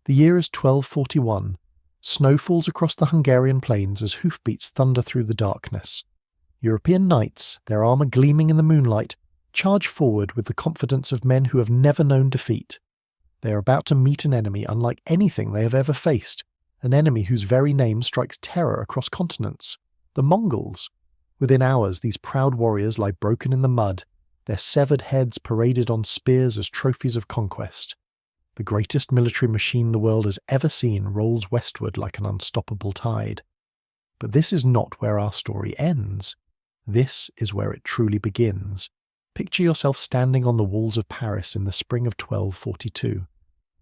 The year is 1241. Snow falls across the Hungarian plains as hoofbeats thunder through the darkness. European knights, their armour gleaming in the moonlight, charge forward with the confidence of men who have never known defeat. They are about to meet an enemy unlike anything they have ever faced, an enemy whose very name strikes terror across continents, the Mongols. Within hours, these proud warriors lie broken in the mud, their severed heads paraded on spears as trophies of conquest. The greatest military machine the world has ever seen rolls westward like an unstoppable tide. But this is not where our story ends. This is where it truly begins. Picture yourself standing on the walls of Paris in the spring of 1242.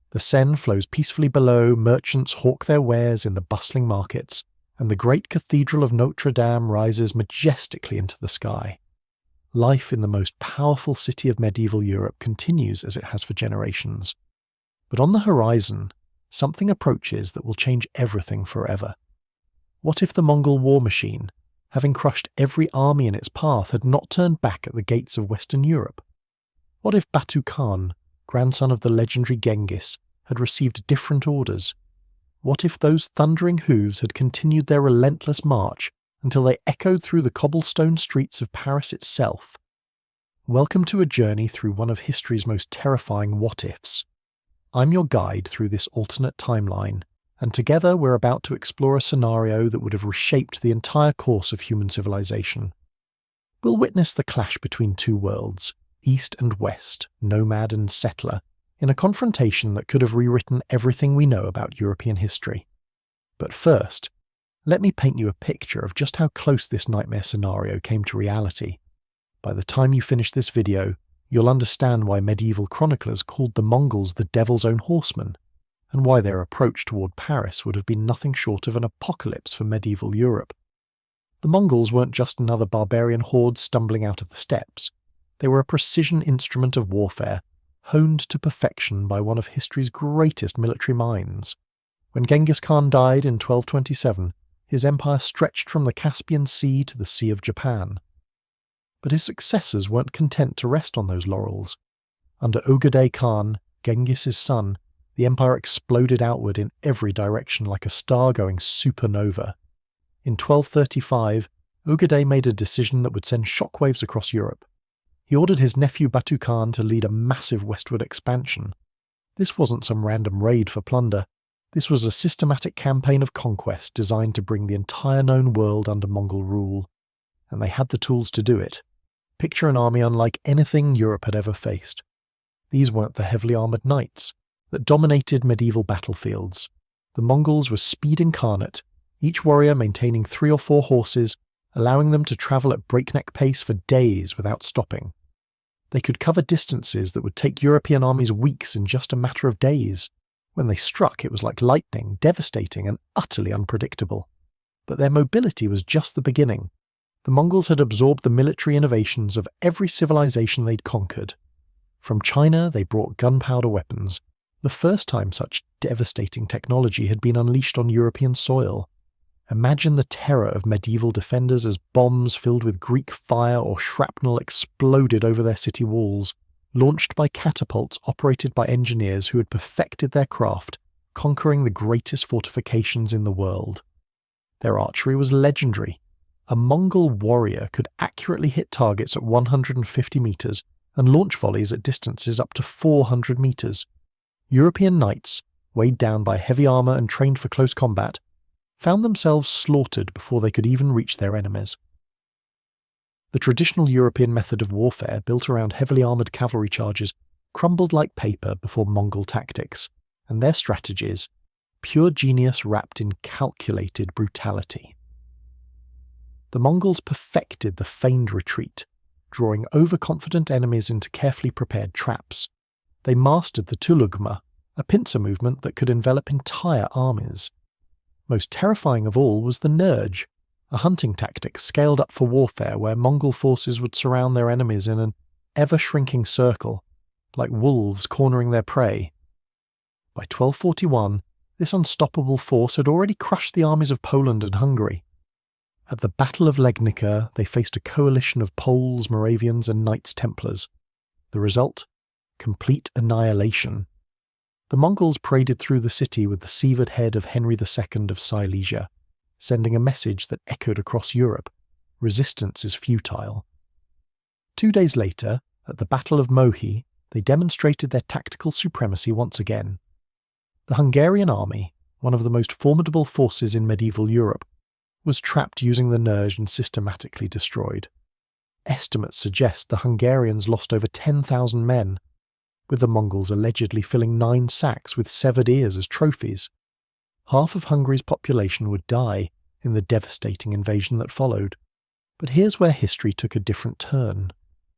The Seine flows peacefully below, merchants hawk their wares in the bustling markets, and the great cathedral of Notre-Dame rises majestically into the sky. Life in the most powerful city of medieval Europe continues as it has for generations. But on the horizon, something approaches that will change everything forever. What if the Mongol war machine, having crushed every army in its path, had not turned back at the gates of Western Europe? What if Batu Khan, grandson of the legendary Genghis, had received different orders? What if those thundering hooves had continued their relentless march until they echoed through the cobblestone streets of Paris itself? Welcome to a journey through one of history's most terrifying what-ifs. I'm your guide through this alternate timeline, and together we're about to explore a scenario that would have reshaped the entire course of human civilization. We'll witness the clash between two worlds, East and West, nomad and settler, in a confrontation that could have rewritten everything we know about European history. But first, let me paint you a picture of just how close this nightmare scenario came to reality. By the time you finish this video, you'll understand why medieval chroniclers called the Mongols the devil's own horsemen, and why their approach toward Paris would have been nothing short of an apocalypse for medieval Europe. The Mongols weren't just another barbarian horde stumbling out of the steppes. They were a precision instrument of warfare, honed to perfection by one of history's greatest military minds. When Genghis Khan died in 1227, his empire stretched from the Caspian Sea to the Sea of Japan. But his successors weren't content to rest on those laurels. Under Genghis Khan, Genghis' son, the empire exploded outward in every direction like a star-going supernova. In 1235, Genghis made a decision that would send shockwaves across Europe. He ordered his nephew Batu Khan to lead a massive westward expansion. This wasn't some random raid for plunder. This was a systematic campaign of conquest designed to bring the entire known world under Mongol rule. And they had the tools to do it. Picture an army unlike anything Europe had ever faced. These weren't the heavily armoured knights that dominated medieval battlefields. The Mongols were speed incarnate, each warrior maintaining 3 or 4 horses, allowing them to travel at breakneck pace for days without stopping. They could cover distances that would take European armies weeks in just a matter of days. When they struck, it was like lightning, devastating and utterly unpredictable. But their mobility was just the beginning. The Mongols had absorbed the military innovations of every civilization they'd conquered. From China, they brought gunpowder weapons, the first time such devastating technology had been unleashed on European soil. Imagine the terror of medieval defenders as bombs filled with Greek fire or shrapnel exploded over their city walls, launched by catapults operated by engineers who had perfected their craft, conquering the greatest fortifications in the world. Their archery was legendary. A Mongol warrior could accurately hit targets at 150 metres and launch volleys at distances up to 400 metres. European knights, weighed down by heavy armour and trained for close combat, found themselves slaughtered before they could even reach their enemies. The traditional European method of warfare, built around heavily armoured cavalry charges, crumbled like paper before Mongol tactics, and their strategies, pure genius wrapped in calculated brutality. The Mongols perfected the feigned retreat, drawing overconfident enemies into carefully prepared traps. They mastered the tulugma, a pincer movement that could envelop entire armies. Most terrifying of all was the nurge, a hunting tactic scaled up for warfare where Mongol forces would surround their enemies in an ever-shrinking circle, like wolves cornering their prey. By 1241, this unstoppable force had already crushed the armies of Poland and Hungary. At the Battle of Legnica, they faced a coalition of Poles, Moravians and Knights Templars. The result? Complete annihilation. The Mongols paraded through the city with the severed head of Henry II of Silesia, sending a message that echoed across Europe: resistance is futile. 2 days later, at the Battle of Mohi, they demonstrated their tactical supremacy once again. The Hungarian army, one of the most formidable forces in medieval Europe, was trapped using the Nerj and systematically destroyed. Estimates suggest the Hungarians lost over 10,000 men, with the Mongols allegedly filling 9 sacks with severed ears as trophies. Half of Hungary's population would die in the devastating invasion that followed. But here's where history took a different turn.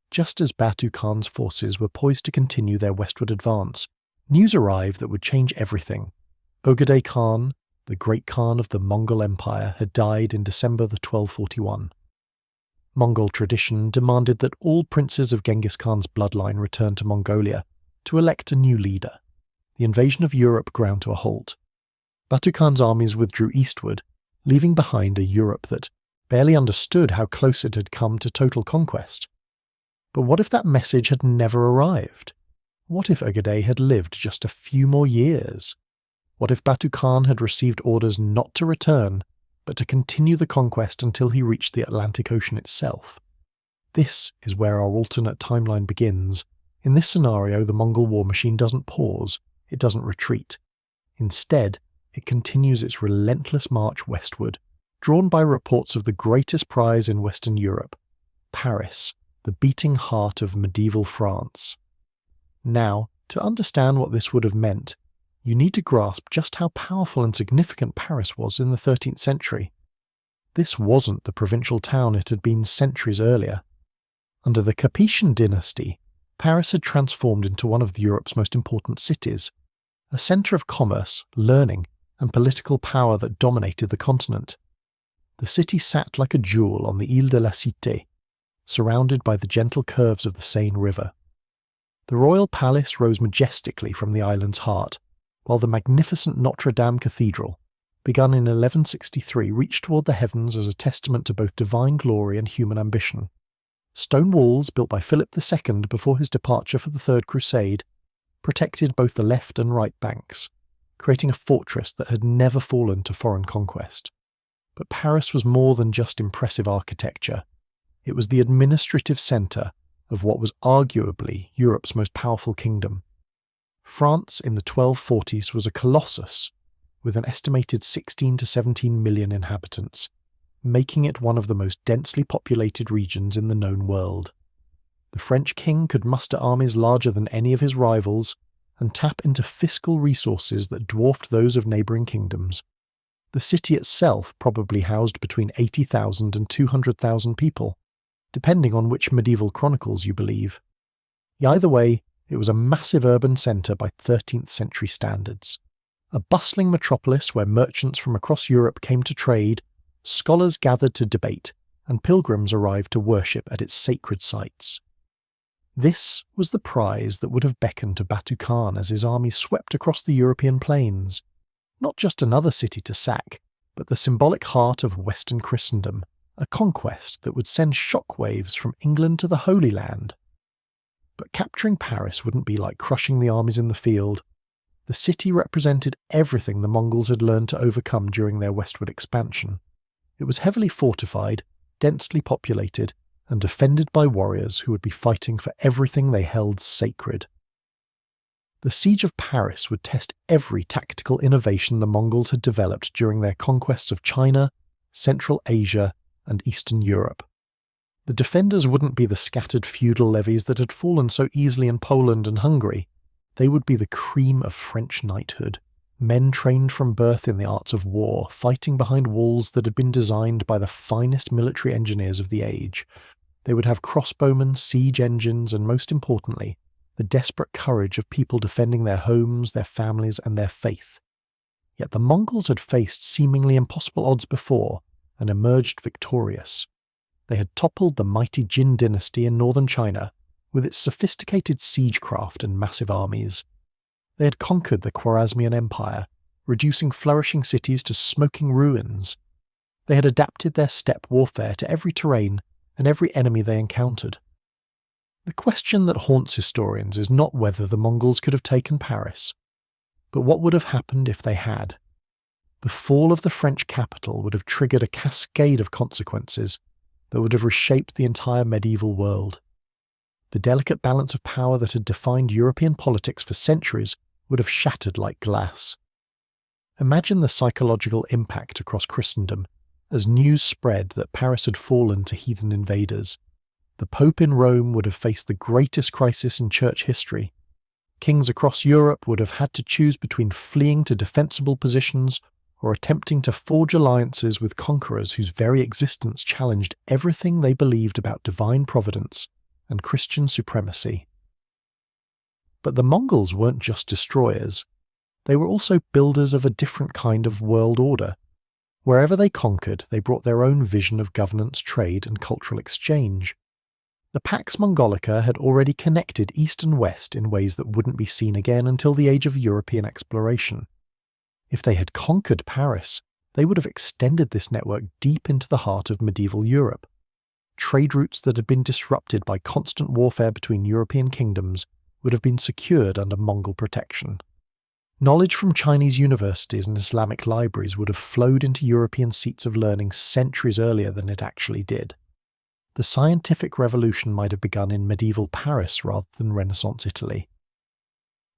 Just as Batu Khan's forces were poised to continue their westward advance, news arrived that would change everything. Ögedei Khan, the great Khan of the Mongol Empire, had died in December 1241. Mongol tradition demanded that all princes of Genghis Khan's bloodline return to Mongolia to elect a new leader. The invasion of Europe ground to a halt. Batu Khan's armies withdrew eastward, leaving behind a Europe that barely understood how close it had come to total conquest. But what if that message had never arrived? What if Ögedei had lived just a few more years? What if Batu Khan had received orders not to return, but to continue the conquest until he reached the Atlantic Ocean itself? This is where our alternate timeline begins. In this scenario, the Mongol war machine doesn't pause, it doesn't retreat. Instead, it continues its relentless march westward, drawn by reports of the greatest prize in Western Europe, Paris, the beating heart of medieval France. Now, to understand what this would have meant, you need to grasp just how powerful and significant Paris was in the 13th century. This wasn't the provincial town it had been centuries earlier. Under the Capetian dynasty, Paris had transformed into one of Europe's most important cities, a centre of commerce, learning, and political power that dominated the continent. The city sat like a jewel on the Ile de la Cité, surrounded by the gentle curves of the Seine River. The royal palace rose majestically from the island's heart, while the magnificent Notre-Dame Cathedral, begun in 1163, reached toward the heavens as a testament to both divine glory and human ambition. Stone walls built by Philip II before his departure for the Third Crusade protected both the left and right banks, creating a fortress that had never fallen to foreign conquest. But Paris was more than just impressive architecture. It was the administrative centre of what was arguably Europe's most powerful kingdom. France in the 1240s was a colossus with an estimated 16 to 17 million inhabitants, making it one of the most densely populated regions in the known world. The French king could muster armies larger than any of his rivals and tap into fiscal resources that dwarfed those of neighbouring kingdoms. The city itself probably housed between 80,000 and 200,000 people, depending on which medieval chronicles you believe. Either way, it was a massive urban centre by 13th century standards. A bustling metropolis where merchants from across Europe came to trade, scholars gathered to debate, and pilgrims arrived to worship at its sacred sites. This was the prize that would have beckoned to Batu Khan as his armies swept across the European plains. Not just another city to sack, but the symbolic heart of Western Christendom, a conquest that would send shockwaves from England to the Holy Land. But capturing Paris wouldn't be like crushing the armies in the field. The city represented everything the Mongols had learned to overcome during their westward expansion. It was heavily fortified, densely populated, and defended by warriors who would be fighting for everything they held sacred. The siege of Paris would test every tactical innovation the Mongols had developed during their conquests of China, Central Asia, and Eastern Europe. The defenders wouldn't be the scattered feudal levies that had fallen so easily in Poland and Hungary. They would be the cream of French knighthood, men trained from birth in the arts of war, fighting behind walls that had been designed by the finest military engineers of the age. They would have crossbowmen, siege engines, and most importantly, the desperate courage of people defending their homes, their families, and their faith. Yet the Mongols had faced seemingly impossible odds before and emerged victorious. They had toppled the mighty Jin dynasty in northern China with its sophisticated siegecraft and massive armies. They had conquered the Khwarezmian Empire, reducing flourishing cities to smoking ruins. They had adapted their steppe warfare to every terrain and every enemy they encountered. The question that haunts historians is not whether the Mongols could have taken Paris. But what would have happened if they had? The fall of the French capital would have triggered a cascade of consequences that would have reshaped the entire medieval world. The delicate balance of power that had defined European politics for centuries would have shattered like glass. Imagine the psychological impact across Christendom as news spread that Paris had fallen to heathen invaders. The Pope in Rome would have faced the greatest crisis in church history. Kings across Europe would have had to choose between fleeing to defensible positions or attempting to forge alliances with conquerors whose very existence challenged everything they believed about divine providence and Christian supremacy. But the Mongols weren't just destroyers. They were also builders of a different kind of world order. Wherever they conquered, they brought their own vision of governance, trade, and cultural exchange. The Pax Mongolica had already connected East and West in ways that wouldn't be seen again until the age of European exploration. If they had conquered Paris, they would have extended this network deep into the heart of medieval Europe. Trade routes that had been disrupted by constant warfare between European kingdoms would have been secured under Mongol protection. Knowledge from Chinese universities and Islamic libraries would have flowed into European seats of learning centuries earlier than it actually did. The scientific revolution might have begun in medieval Paris rather than Renaissance Italy.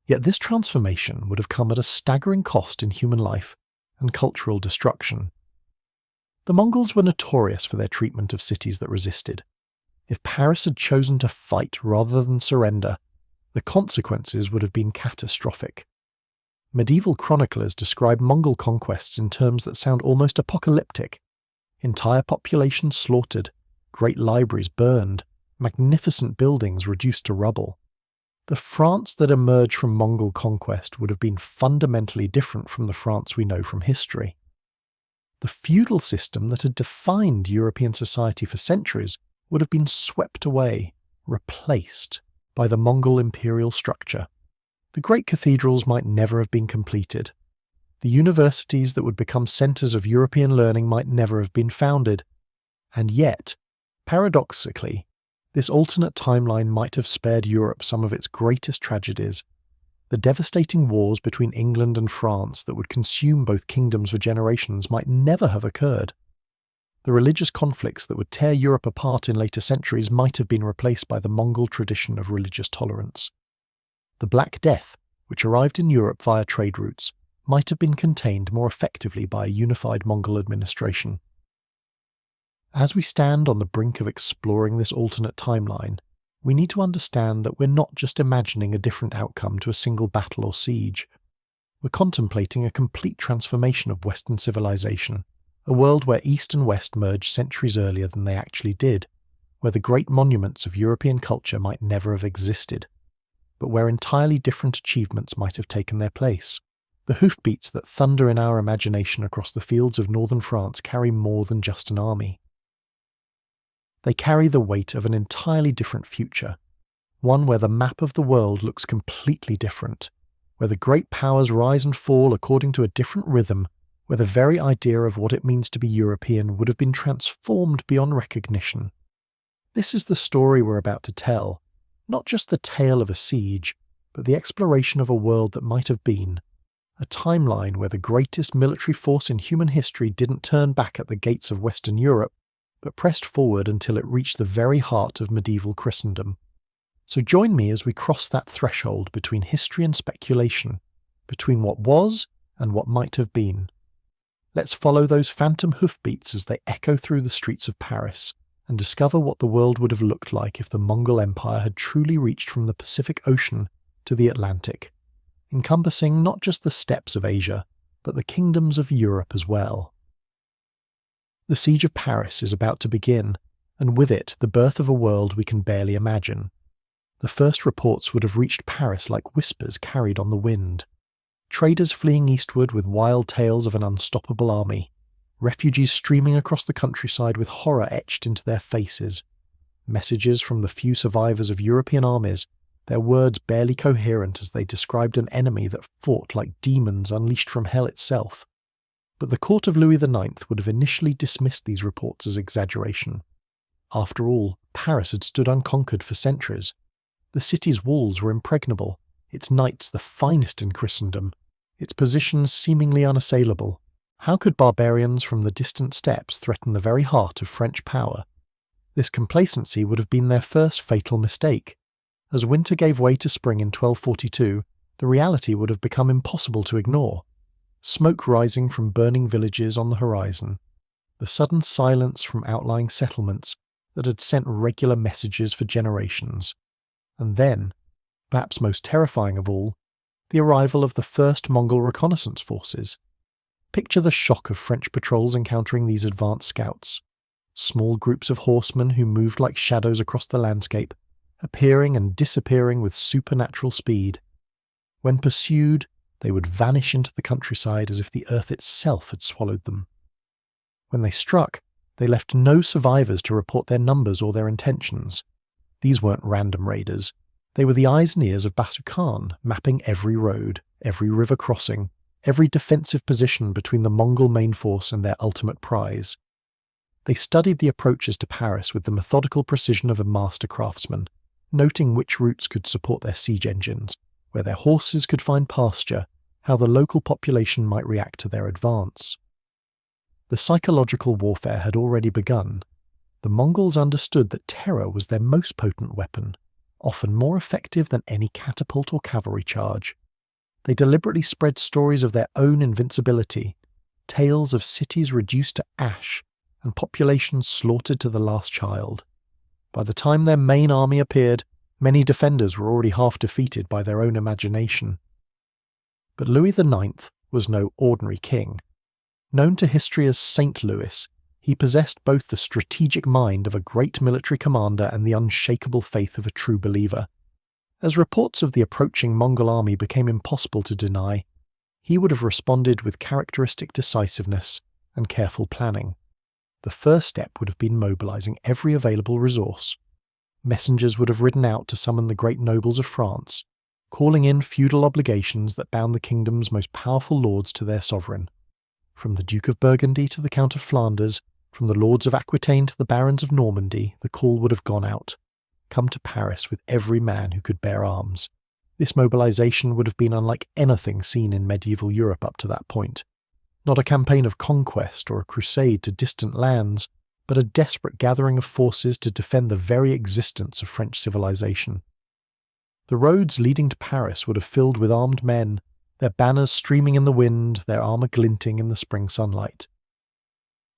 Yet this transformation would have come at a staggering cost in human life and cultural destruction. The Mongols were notorious for their treatment of cities that resisted. If Paris had chosen to fight rather than surrender, the consequences would have been catastrophic. Medieval chroniclers describe Mongol conquests in terms that sound almost apocalyptic. Entire populations slaughtered, great libraries burned, magnificent buildings reduced to rubble. The France that emerged from Mongol conquest would have been fundamentally different from the France we know from history. The feudal system that had defined European society for centuries would have been swept away, replaced by the Mongol imperial structure. The great cathedrals might never have been completed. The universities that would become centres of European learning might never have been founded. And yet, paradoxically, this alternate timeline might have spared Europe some of its greatest tragedies. The devastating wars between England and France that would consume both kingdoms for generations might never have occurred. The religious conflicts that would tear Europe apart in later centuries might have been replaced by the Mongol tradition of religious tolerance. The Black Death, which arrived in Europe via trade routes, might have been contained more effectively by a unified Mongol administration. As we stand on the brink of exploring this alternate timeline, we need to understand that we're not just imagining a different outcome to a single battle or siege. We're contemplating a complete transformation of Western civilization, a world where East and West merged centuries earlier than they actually did, where the great monuments of European culture might never have existed, but where entirely different achievements might have taken their place. The hoofbeats that thunder in our imagination across the fields of northern France carry more than just an army. They carry the weight of an entirely different future, one where the map of the world looks completely different, where the great powers rise and fall according to a different rhythm, where the very idea of what it means to be European would have been transformed beyond recognition. This is the story we're about to tell, not just the tale of a siege, but the exploration of a world that might have been, a timeline where the greatest military force in human history didn't turn back at the gates of Western Europe, but pressed forward until it reached the very heart of medieval Christendom. So join me as we cross that threshold between history and speculation, between what was and what might have been. Let's follow those phantom hoofbeats as they echo through the streets of Paris, and discover what the world would have looked like if the Mongol Empire had truly reached from the Pacific Ocean to the Atlantic, encompassing not just the steppes of Asia, but the kingdoms of Europe as well. The Siege of Paris is about to begin, and with it the birth of a world we can barely imagine. The first reports would have reached Paris like whispers carried on the wind. Traders fleeing eastward with wild tales of an unstoppable army. Refugees streaming across the countryside with horror etched into their faces. Messages from the few survivors of European armies, their words barely coherent as they described an enemy that fought like demons unleashed from hell itself. But the court of Louis IX would have initially dismissed these reports as exaggeration. After all, Paris had stood unconquered for centuries. The city's walls were impregnable, its knights the finest in Christendom, its positions seemingly unassailable. How could barbarians from the distant steppes threaten the very heart of French power? This complacency would have been their first fatal mistake. As winter gave way to spring in 1242, the reality would have become impossible to ignore. Smoke rising from burning villages on the horizon, the sudden silence from outlying settlements that had sent regular messages for generations. And then, perhaps most terrifying of all, the arrival of the first Mongol reconnaissance forces. Picture the shock of French patrols encountering these advanced scouts. Small groups of horsemen who moved like shadows across the landscape, appearing and disappearing with supernatural speed. When pursued, they would vanish into the countryside as if the earth itself had swallowed them. When they struck, they left no survivors to report their numbers or their intentions. These weren't random raiders. They were the eyes and ears of Batu Khan, mapping every road, every river crossing, every defensive position between the Mongol main force and their ultimate prize. They studied the approaches to Paris with the methodical precision of a master craftsman, noting which routes could support their siege engines, where their horses could find pasture, how the local population might react to their advance. The psychological warfare had already begun. The Mongols understood that terror was their most potent weapon, often more effective than any catapult or cavalry charge. They deliberately spread stories of their own invincibility, tales of cities reduced to ash and populations slaughtered to the last child. By the time their main army appeared, many defenders were already half defeated by their own imagination. But Louis IX was no ordinary king. Known to history as Saint Louis, he possessed both the strategic mind of a great military commander and the unshakable faith of a true believer. As reports of the approaching Mongol army became impossible to deny, he would have responded with characteristic decisiveness and careful planning. The first step would have been mobilizing every available resource. Messengers would have ridden out to summon the great nobles of France, calling in feudal obligations that bound the kingdom's most powerful lords to their sovereign. From the Duke of Burgundy to the Count of Flanders, from the lords of Aquitaine to the barons of Normandy, the call would have gone out. Come to Paris with every man who could bear arms. This mobilization would have been unlike anything seen in medieval Europe up to that point. Not a campaign of conquest or a crusade to distant lands, but a desperate gathering of forces to defend the very existence of French civilization. The roads leading to Paris would have filled with armed men, their banners streaming in the wind, their armour glinting in the spring sunlight.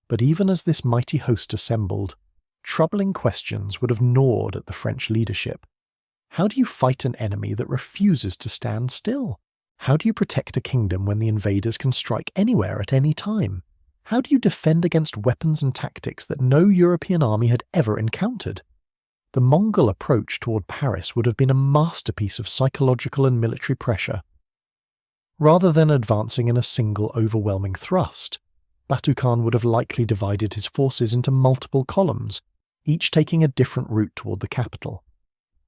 But even as this mighty host assembled, troubling questions would have gnawed at the French leadership. How do you fight an enemy that refuses to stand still? How do you protect a kingdom when the invaders can strike anywhere at any time? How do you defend against weapons and tactics that no European army had ever encountered? The Mongol approach toward Paris would have been a masterpiece of psychological and military pressure. Rather than advancing in a single overwhelming thrust, Batu Khan would have likely divided his forces into multiple columns, each taking a different route toward the capital.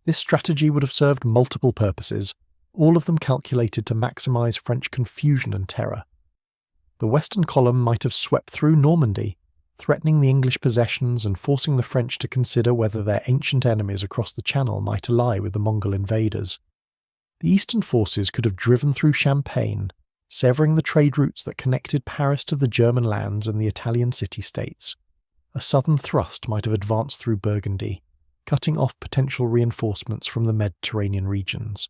This strategy would have served multiple purposes, all of them calculated to maximize French confusion and terror. The western column might have swept through Normandy, threatening the English possessions and forcing the French to consider whether their ancient enemies across the Channel might ally with the Mongol invaders. The eastern forces could have driven through Champagne, severing the trade routes that connected Paris to the German lands and the Italian city-states. A southern thrust might have advanced through Burgundy, cutting off potential reinforcements from the Mediterranean regions.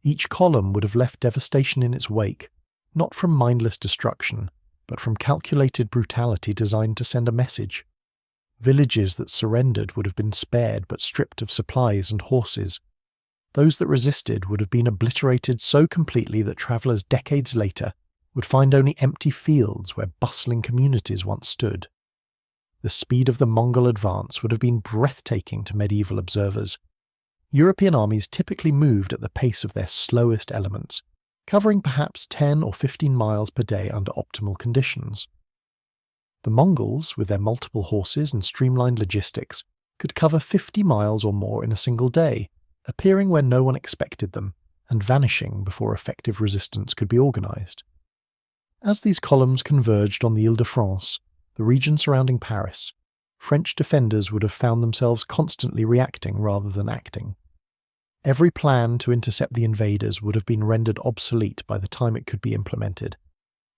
Each column would have left devastation in its wake, not from mindless destruction, but from calculated brutality designed to send a message. Villages that surrendered would have been spared but stripped of supplies and horses. Those that resisted would have been obliterated so completely that travellers decades later would find only empty fields where bustling communities once stood. The speed of the Mongol advance would have been breathtaking to medieval observers. European armies typically moved at the pace of their slowest elements, covering perhaps 10 or 15 miles per day under optimal conditions. The Mongols, with their multiple horses and streamlined logistics, could cover 50 miles or more in a single day, appearing where no one expected them, and vanishing before effective resistance could be organised. As these columns converged on the Ile-de-France, the region surrounding Paris, French defenders would have found themselves constantly reacting rather than acting. Every plan to intercept the invaders would have been rendered obsolete by the time it could be implemented.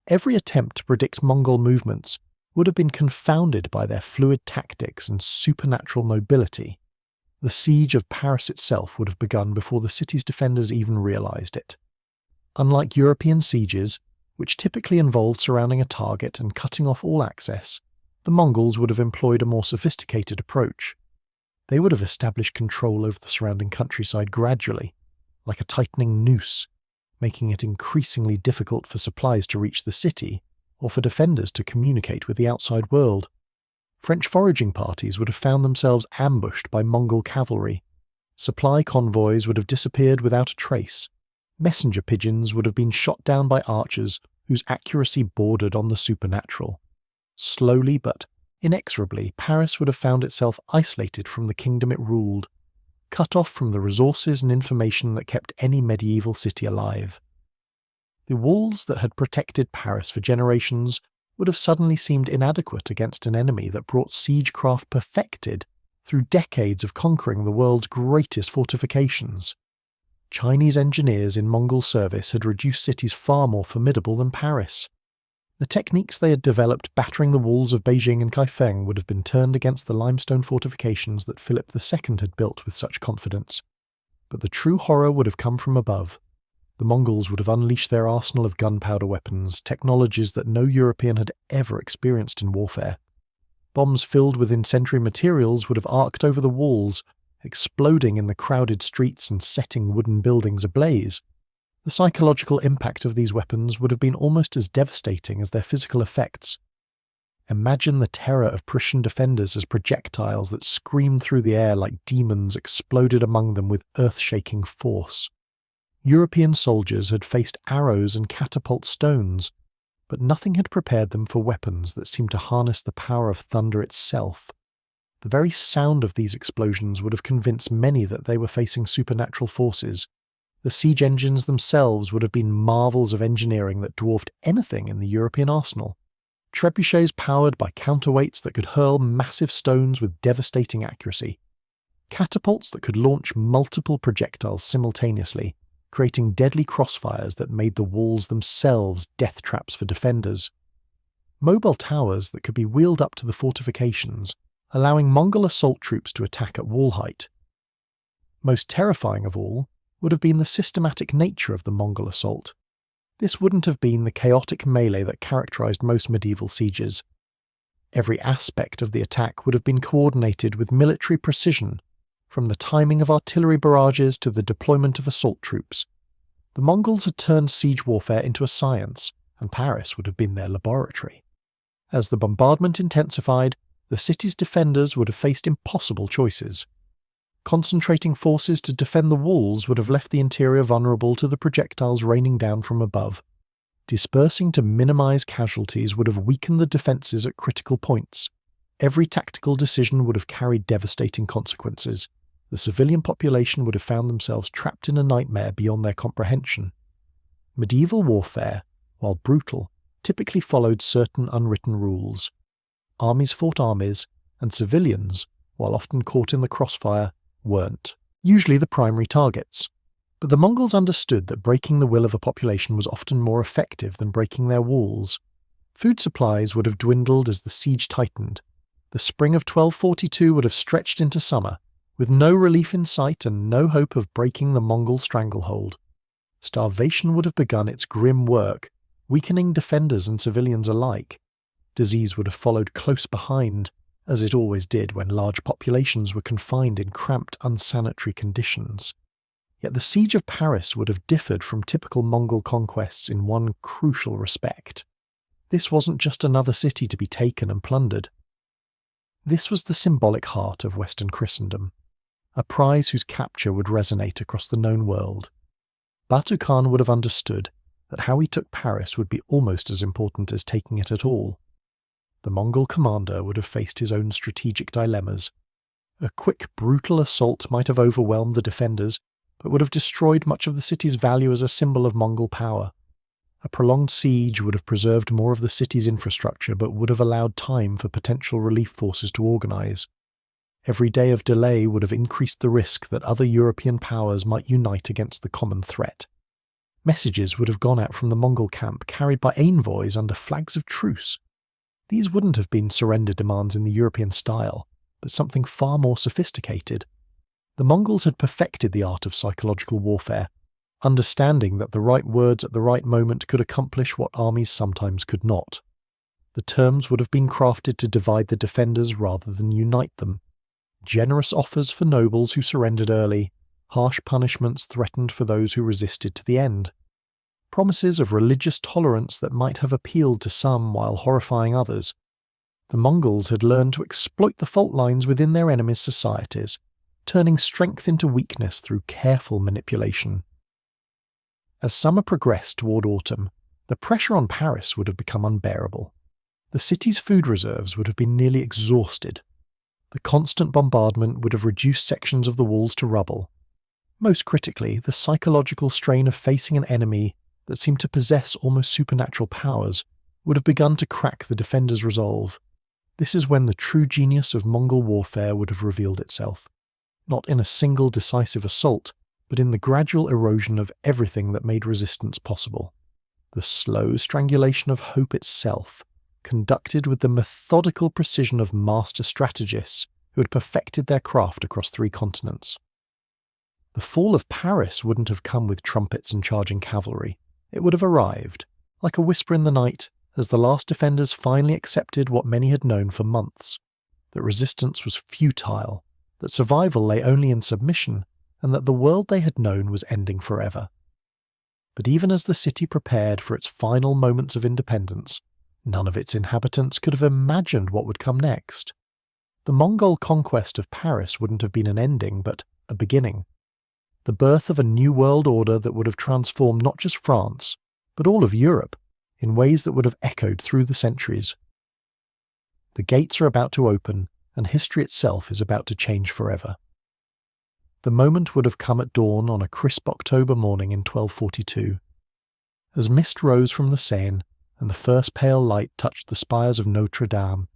Every attempt to predict Mongol movements would have been confounded by their fluid tactics and supernatural mobility. The siege of Paris itself would have begun before the city's defenders even realized it. Unlike European sieges, which typically involved surrounding a target and cutting off all access, the Mongols would have employed a more sophisticated approach. They would have established control over the surrounding countryside gradually, like a tightening noose, making it increasingly difficult for supplies to reach the city or for defenders to communicate with the outside world. French foraging parties would have found themselves ambushed by Mongol cavalry. Supply convoys would have disappeared without a trace. Messenger pigeons would have been shot down by archers whose accuracy bordered on the supernatural. Slowly but inexorably, Paris would have found itself isolated from the kingdom it ruled, cut off from the resources and information that kept any medieval city alive. The walls that had protected Paris for generations would have suddenly seemed inadequate against an enemy that brought siegecraft perfected through decades of conquering the world's greatest fortifications. Chinese engineers in Mongol service had reduced cities far more formidable than Paris. The techniques they had developed battering the walls of Beijing and Kaifeng would have been turned against the limestone fortifications that Philip II had built with such confidence. But the true horror would have come from above. The Mongols would have unleashed their arsenal of gunpowder weapons, technologies that no European had ever experienced in warfare. Bombs filled with incendiary materials would have arced over the walls, exploding in the crowded streets and setting wooden buildings ablaze. The psychological impact of these weapons would have been almost as devastating as their physical effects. Imagine the terror of Prussian defenders as projectiles that screamed through the air like demons exploded among them with earth-shaking force. European soldiers had faced arrows and catapult stones, but nothing had prepared them for weapons that seemed to harness the power of thunder itself. The very sound of these explosions would have convinced many that they were facing supernatural forces. The siege engines themselves would have been marvels of engineering that dwarfed anything in the European arsenal. Trebuchets powered by counterweights that could hurl massive stones with devastating accuracy. Catapults that could launch multiple projectiles simultaneously, creating deadly crossfires that made the walls themselves death traps for defenders. Mobile towers that could be wheeled up to the fortifications, allowing Mongol assault troops to attack at wall height. Most terrifying of all would have been the systematic nature of the Mongol assault. This wouldn't have been the chaotic melee that characterized most medieval sieges. Every aspect of the attack would have been coordinated with military precision, from the timing of artillery barrages to the deployment of assault troops. The Mongols had turned siege warfare into a science, and Paris would have been their laboratory. As the bombardment intensified, the city's defenders would have faced impossible choices. Concentrating forces to defend the walls would have left the interior vulnerable to the projectiles raining down from above. Dispersing to minimize casualties would have weakened the defenses at critical points. Every tactical decision would have carried devastating consequences. The civilian population would have found themselves trapped in a nightmare beyond their comprehension. Medieval warfare, while brutal, typically followed certain unwritten rules. Armies fought armies, and civilians, while often caught in the crossfire, weren't, usually the primary targets. But the Mongols understood that breaking the will of a population was often more effective than breaking their walls. Food supplies would have dwindled as the siege tightened. The spring of 1242 would have stretched into summer, with no relief in sight and no hope of breaking the Mongol stranglehold. Starvation would have begun its grim work, weakening defenders and civilians alike. Disease would have followed close behind, as it always did when large populations were confined in cramped, unsanitary conditions. Yet the siege of Paris would have differed from typical Mongol conquests in one crucial respect. This wasn't just another city to be taken and plundered. This was the symbolic heart of Western Christendom, a prize whose capture would resonate across the known world. Batu Khan would have understood that how he took Paris would be almost as important as taking it at all. The Mongol commander would have faced his own strategic dilemmas. A quick, brutal assault might have overwhelmed the defenders, but would have destroyed much of the city's value as a symbol of Mongol power. A prolonged siege would have preserved more of the city's infrastructure, but would have allowed time for potential relief forces to organize. Every day of delay would have increased the risk that other European powers might unite against the common threat. Messages would have gone out from the Mongol camp carried by envoys under flags of truce. These wouldn't have been surrender demands in the European style, but something far more sophisticated. The Mongols had perfected the art of psychological warfare, understanding that the right words at the right moment could accomplish what armies sometimes could not. The terms would have been crafted to divide the defenders rather than unite them. Generous offers for nobles who surrendered early, harsh punishments threatened for those who resisted to the end. Promises of religious tolerance that might have appealed to some while horrifying others. The Mongols had learned to exploit the fault lines within their enemies' societies, turning strength into weakness through careful manipulation. As summer progressed toward autumn, the pressure on Paris would have become unbearable. The city's food reserves would have been nearly exhausted. The constant bombardment would have reduced sections of the walls to rubble. Most critically, the psychological strain of facing an enemy that seemed to possess almost supernatural powers would have begun to crack the defenders' resolve. This is when the true genius of Mongol warfare would have revealed itself, not in a single decisive assault, but in the gradual erosion of everything that made resistance possible. The slow strangulation of hope itself, conducted with the methodical precision of master strategists who had perfected their craft across 3 continents. The fall of Paris wouldn't have come with trumpets and charging cavalry. It would have arrived, like a whisper in the night, as the last defenders finally accepted what many had known for months, that resistance was futile, that survival lay only in submission, and that the world they had known was ending forever. But even as the city prepared for its final moments of independence, none of its inhabitants could have imagined what would come next. The Mongol conquest of Paris wouldn't have been an ending, but a beginning. The birth of a new world order that would have transformed not just France, but all of Europe, in ways that would have echoed through the centuries. The gates are about to open, and history itself is about to change forever. The moment would have come at dawn on a crisp October morning in 1242. As mist rose from the Seine, and the first pale light touched the spires of Notre-Dame,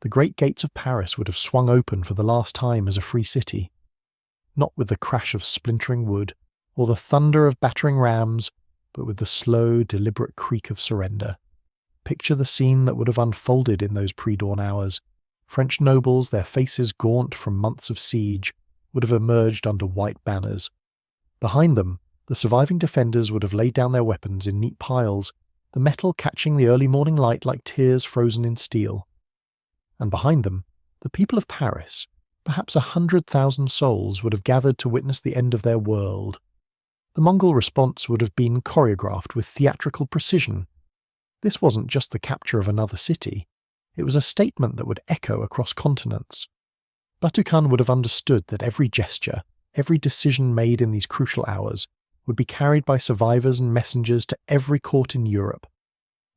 the great gates of Paris would have swung open for the last time as a free city. Not with the crash of splintering wood, or the thunder of battering rams, but with the slow, deliberate creak of surrender. Picture the scene that would have unfolded in those pre-dawn hours. French nobles, their faces gaunt from months of siege, would have emerged under white banners. Behind them, the surviving defenders would have laid down their weapons in neat piles, the metal catching the early morning light like tears frozen in steel. And behind them, the people of Paris, perhaps 100,000 souls, would have gathered to witness the end of their world. The Mongol response would have been choreographed with theatrical precision. This wasn't just the capture of another city. It was a statement that would echo across continents. Batu Khan would have understood that every gesture, every decision made in these crucial hours, would be carried by survivors and messengers to every court in Europe.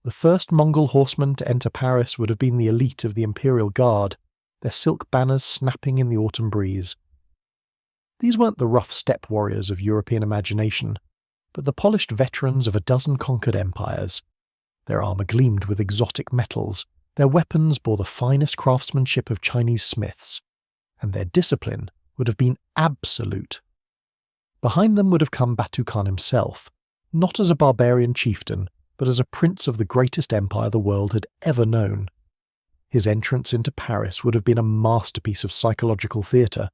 The first Mongol horsemen to enter Paris would have been the elite of the Imperial Guard, their silk banners snapping in the autumn breeze. These weren't the rough steppe warriors of European imagination, but the polished veterans of a dozen conquered empires. Their armour gleamed with exotic metals, their weapons bore the finest craftsmanship of Chinese smiths, and their discipline would have been absolute. Behind them would have come Batu Khan himself, not as a barbarian chieftain, but as a prince of the greatest empire the world had ever known. His entrance into Paris would have been a masterpiece of psychological theatre,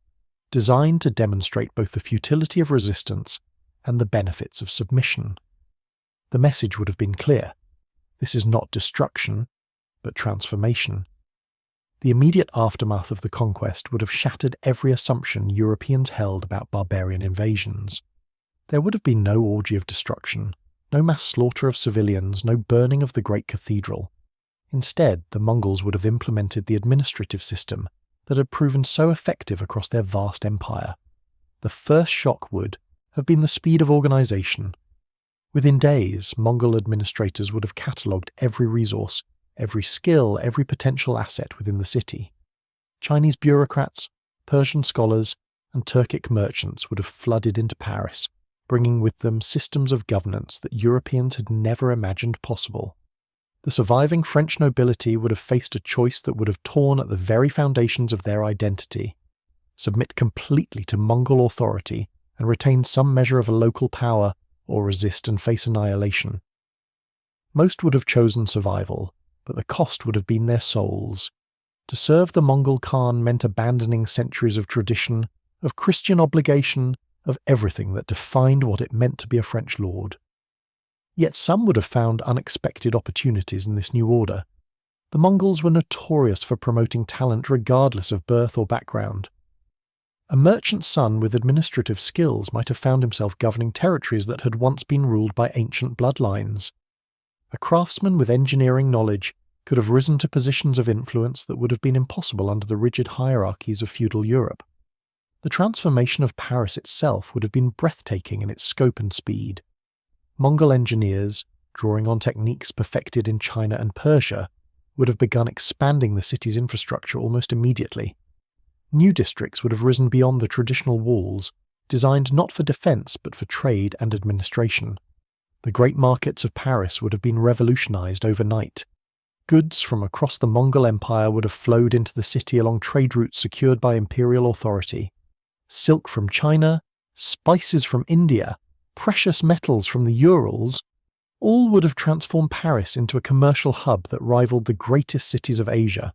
designed to demonstrate both the futility of resistance and the benefits of submission. The message would have been clear. This is not destruction, but transformation. The immediate aftermath of the conquest would have shattered every assumption Europeans held about barbarian invasions. There would have been no orgy of destruction, no mass slaughter of civilians, no burning of the great cathedral. Instead, the Mongols would have implemented the administrative system that had proven so effective across their vast empire. The first shock would have been the speed of organization. Within days, Mongol administrators would have catalogued every resource, every skill, every potential asset within the city. Chinese bureaucrats, Persian scholars, and Turkic merchants would have flooded into Paris, bringing with them systems of governance that Europeans had never imagined possible. The surviving French nobility would have faced a choice that would have torn at the very foundations of their identity: submit completely to Mongol authority and retain some measure of a local power, or resist and face annihilation. Most would have chosen survival, but the cost would have been their souls. To serve the Mongol Khan meant abandoning centuries of tradition, of Christian obligation, of everything that defined what it meant to be a French lord. Yet some would have found unexpected opportunities in this new order. The Mongols were notorious for promoting talent regardless of birth or background. A merchant's son with administrative skills might have found himself governing territories that had once been ruled by ancient bloodlines. A craftsman with engineering knowledge could have risen to positions of influence that would have been impossible under the rigid hierarchies of feudal Europe. The transformation of Paris itself would have been breathtaking in its scope and speed. Mongol engineers, drawing on techniques perfected in China and Persia, would have begun expanding the city's infrastructure almost immediately. New districts would have risen beyond the traditional walls, designed not for defence but for trade and administration. The great markets of Paris would have been revolutionised overnight. Goods from across the Mongol Empire would have flowed into the city along trade routes secured by imperial authority. Silk from China, spices from India, precious metals from the Urals, all would have transformed Paris into a commercial hub that rivaled the greatest cities of Asia.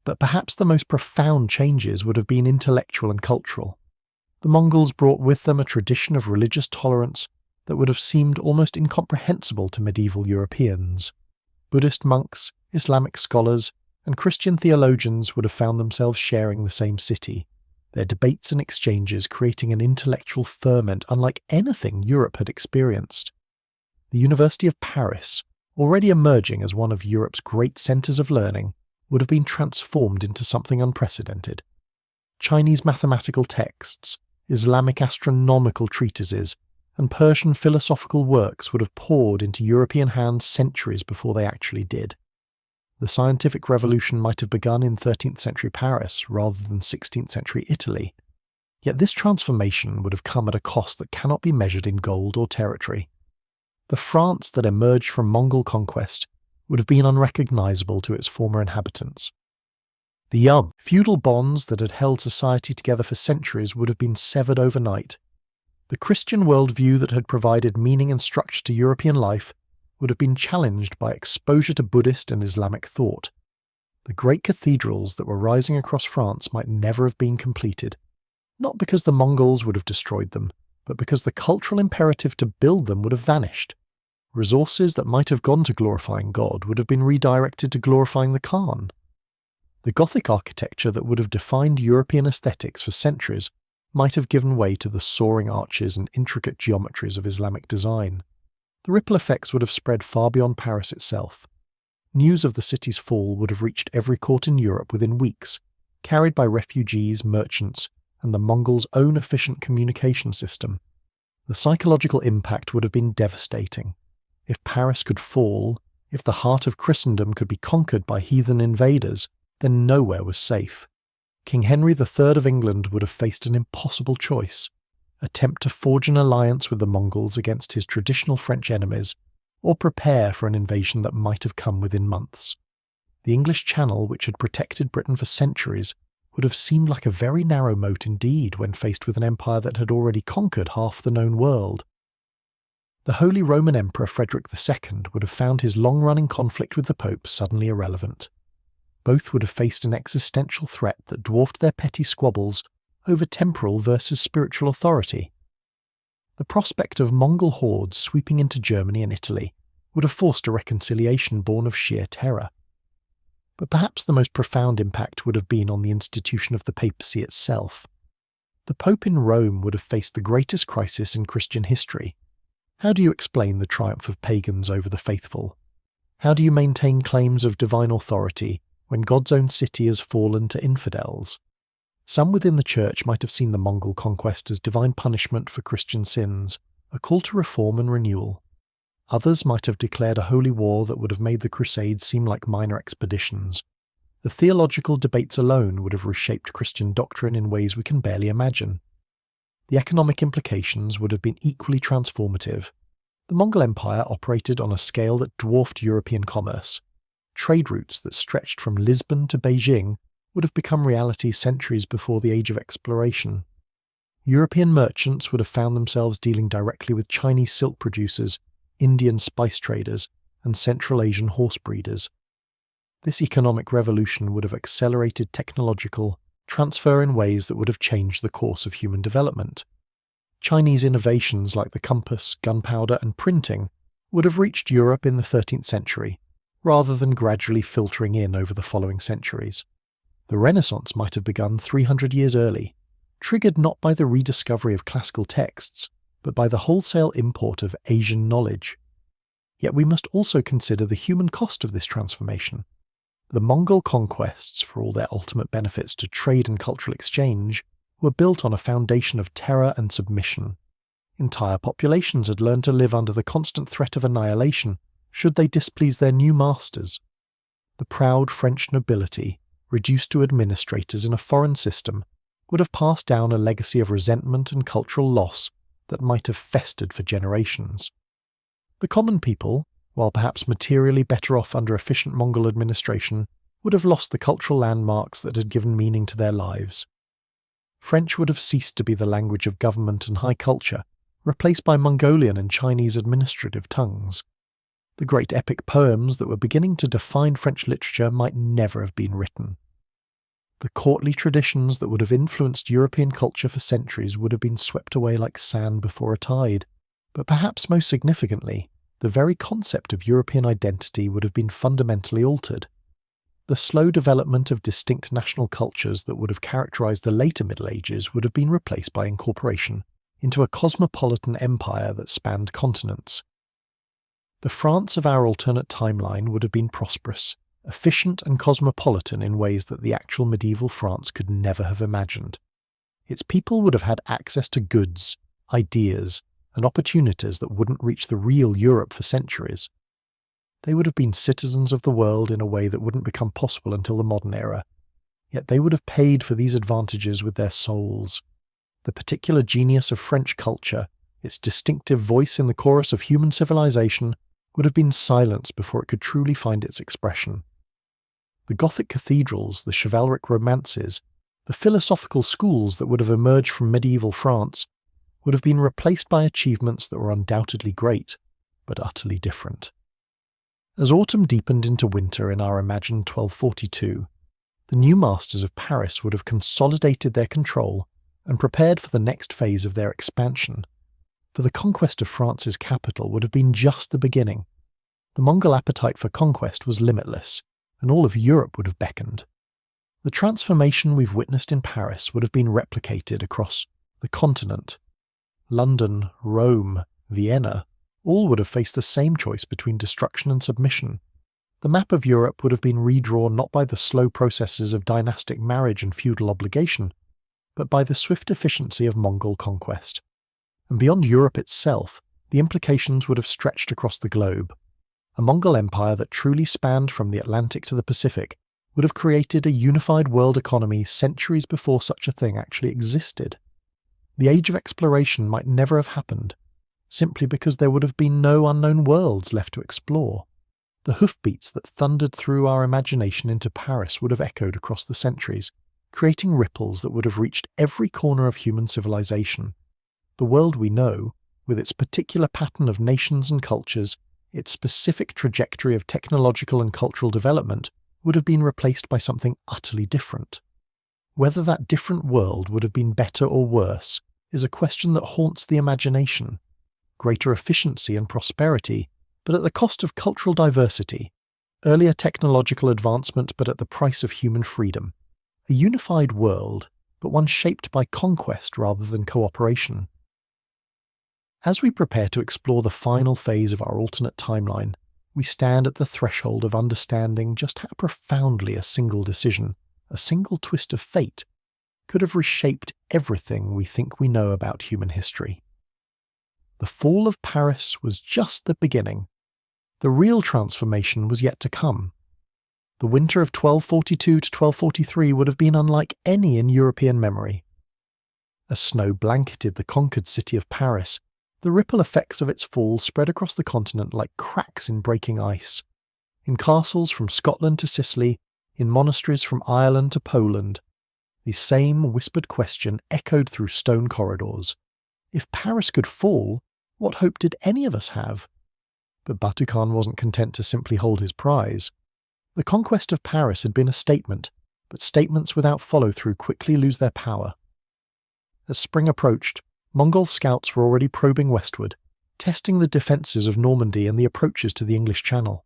But perhaps the most profound changes would have been intellectual and cultural. The Mongols brought with them a tradition of religious tolerance that would have seemed almost incomprehensible to medieval Europeans. Buddhist monks, Islamic scholars, and Christian theologians would have found themselves sharing the same city, their debates and exchanges creating an intellectual ferment unlike anything Europe had experienced. The University of Paris, already emerging as one of Europe's great centres of learning, would have been transformed into something unprecedented. Chinese mathematical texts, Islamic astronomical treatises, and Persian philosophical works would have poured into European hands centuries before they actually did. The scientific revolution might have begun in 13th century Paris rather than 16th century Italy. Yet this transformation would have come at a cost that cannot be measured in gold or territory. The France that emerged from Mongol conquest would have been unrecognisable to its former inhabitants. The feudal bonds that had held society together for centuries would have been severed overnight. The Christian worldview that had provided meaning and structure to European life would have been challenged by exposure to Buddhist and Islamic thought. The great cathedrals that were rising across France might never have been completed, not because the Mongols would have destroyed them, but because the cultural imperative to build them would have vanished. Resources that might have gone to glorifying God would have been redirected to glorifying the Khan. The Gothic architecture that would have defined European aesthetics for centuries might have given way to the soaring arches and intricate geometries of Islamic design. The ripple effects would have spread far beyond Paris itself. News of the city's fall would have reached every court in Europe within weeks, carried by refugees, merchants, and the Mongols' own efficient communication system. The psychological impact would have been devastating. If Paris could fall, if the heart of Christendom could be conquered by heathen invaders, then nowhere was safe. King Henry III of England would have faced an impossible choice: attempt to forge an alliance with the Mongols against his traditional French enemies, or prepare for an invasion that might have come within months. The English Channel, which had protected Britain for centuries, would have seemed like a very narrow moat indeed when faced with an empire that had already conquered half the known world. The Holy Roman Emperor Frederick II would have found his long-running conflict with the Pope suddenly irrelevant. Both would have faced an existential threat that dwarfed their petty squabbles over temporal versus spiritual authority. The prospect of Mongol hordes sweeping into Germany and Italy would have forced a reconciliation born of sheer terror. But perhaps the most profound impact would have been on the institution of the papacy itself. The Pope in Rome would have faced the greatest crisis in Christian history. How do you explain the triumph of pagans over the faithful? How do you maintain claims of divine authority when God's own city has fallen to infidels? Some within the Church might have seen the Mongol conquest as divine punishment for Christian sins, a call to reform and renewal. Others might have declared a holy war that would have made the Crusades seem like minor expeditions. The theological debates alone would have reshaped Christian doctrine in ways we can barely imagine. The economic implications would have been equally transformative. The Mongol Empire operated on a scale that dwarfed European commerce. Trade routes that stretched from Lisbon to Beijing would have become reality centuries before the age of exploration. European merchants would have found themselves dealing directly with Chinese silk producers, Indian spice traders, and Central Asian horse breeders. This economic revolution would have accelerated technological transfer in ways that would have changed the course of human development. Chinese innovations like the compass, gunpowder, and printing would have reached Europe in the 13th century, rather than gradually filtering in over the following centuries. The Renaissance might have begun 300 years early, triggered not by the rediscovery of classical texts, but by the wholesale import of Asian knowledge. Yet we must also consider the human cost of this transformation. The Mongol conquests, for all their ultimate benefits to trade and cultural exchange, were built on a foundation of terror and submission. Entire populations had learned to live under the constant threat of annihilation should they displease their new masters. The proud French nobility, reduced to administrators in a foreign system, would have passed down a legacy of resentment and cultural loss that might have festered for generations. The common people, while perhaps materially better off under efficient Mongol administration, would have lost the cultural landmarks that had given meaning to their lives. French would have ceased to be the language of government and high culture, replaced by Mongolian and Chinese administrative tongues. The great epic poems that were beginning to define French literature might never have been written. The courtly traditions that would have influenced European culture for centuries would have been swept away like sand before a tide, but perhaps most significantly, the very concept of European identity would have been fundamentally altered. The slow development of distinct national cultures that would have characterized the later Middle Ages would have been replaced by incorporation into a cosmopolitan empire that spanned continents. The France of our alternate timeline would have been prosperous, efficient and cosmopolitan in ways that the actual medieval France could never have imagined. Its people would have had access to goods, ideas, and opportunities that wouldn't reach the real Europe for centuries. They would have been citizens of the world in a way that wouldn't become possible until the modern era, yet they would have paid for these advantages with their souls. The particular genius of French culture, its distinctive voice in the chorus of human civilization, would have been silenced before it could truly find its expression. The Gothic cathedrals, the chivalric romances, the philosophical schools that would have emerged from medieval France would have been replaced by achievements that were undoubtedly great, but utterly different. As autumn deepened into winter in our imagined 1242, the new masters of Paris would have consolidated their control and prepared for the next phase of their expansion. For the conquest of France's capital would have been just the beginning. The Mongol appetite for conquest was limitless, and all of Europe would have beckoned. The transformation we've witnessed in Paris would have been replicated across the continent. London, Rome, Vienna, all would have faced the same choice between destruction and submission. The map of Europe would have been redrawn not by the slow processes of dynastic marriage and feudal obligation, but by the swift efficiency of Mongol conquest. And beyond Europe itself, the implications would have stretched across the globe. A Mongol empire that truly spanned from the Atlantic to the Pacific would have created a unified world economy centuries before such a thing actually existed. The age of exploration might never have happened, simply because there would have been no unknown worlds left to explore. The hoofbeats that thundered through our imagination into Paris would have echoed across the centuries, creating ripples that would have reached every corner of human civilization. The world we know, with its particular pattern of nations and cultures, its specific trajectory of technological and cultural development, would have been replaced by something utterly different. Whether that different world would have been better or worse is a question that haunts the imagination. Greater efficiency and prosperity, but at the cost of cultural diversity. Earlier technological advancement, but at the price of human freedom. A unified world, but one shaped by conquest rather than cooperation. As we prepare to explore the final phase of our alternate timeline, we stand at the threshold of understanding just how profoundly a single decision, a single twist of fate, could have reshaped everything we think we know about human history. The fall of Paris was just the beginning. The real transformation was yet to come. The winter of 1242 to 1243 would have been unlike any in European memory. As snow blanketed the conquered city of Paris, the ripple effects of its fall spread across the continent like cracks in breaking ice. In castles from Scotland to Sicily, in monasteries from Ireland to Poland, the same whispered question echoed through stone corridors. If Paris could fall, what hope did any of us have? But Batu Khan wasn't content to simply hold his prize. The conquest of Paris had been a statement, but statements without follow-through quickly lose their power. As spring approached, Mongol scouts were already probing westward, testing the defences of Normandy and the approaches to the English Channel.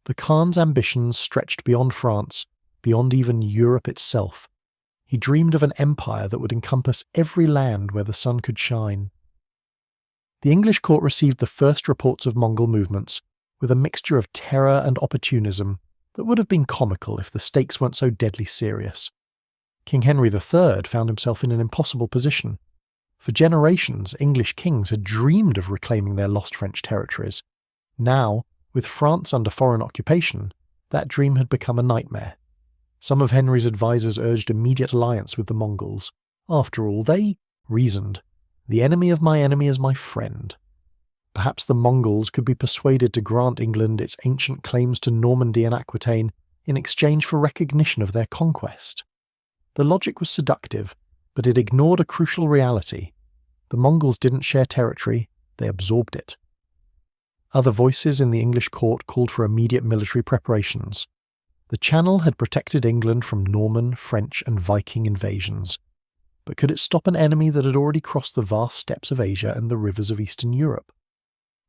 The Khan's ambitions stretched beyond France, beyond even Europe itself. He dreamed of an empire that would encompass every land where the sun could shine. The English court received the first reports of Mongol movements with a mixture of terror and opportunism that would have been comical if the stakes weren't so deadly serious. King Henry III found himself in an impossible position. For generations, English kings had dreamed of reclaiming their lost French territories. Now, with France under foreign occupation, that dream had become a nightmare. Some of Henry's advisers urged immediate alliance with the Mongols. After all, they reasoned, the enemy of my enemy is my friend. Perhaps the Mongols could be persuaded to grant England its ancient claims to Normandy and Aquitaine in exchange for recognition of their conquest. The logic was seductive, but it ignored a crucial reality. The Mongols didn't share territory, they absorbed it. Other voices in the English court called for immediate military preparations. The Channel had protected England from Norman, French, and Viking invasions. But could it stop an enemy that had already crossed the vast steppes of Asia and the rivers of Eastern Europe?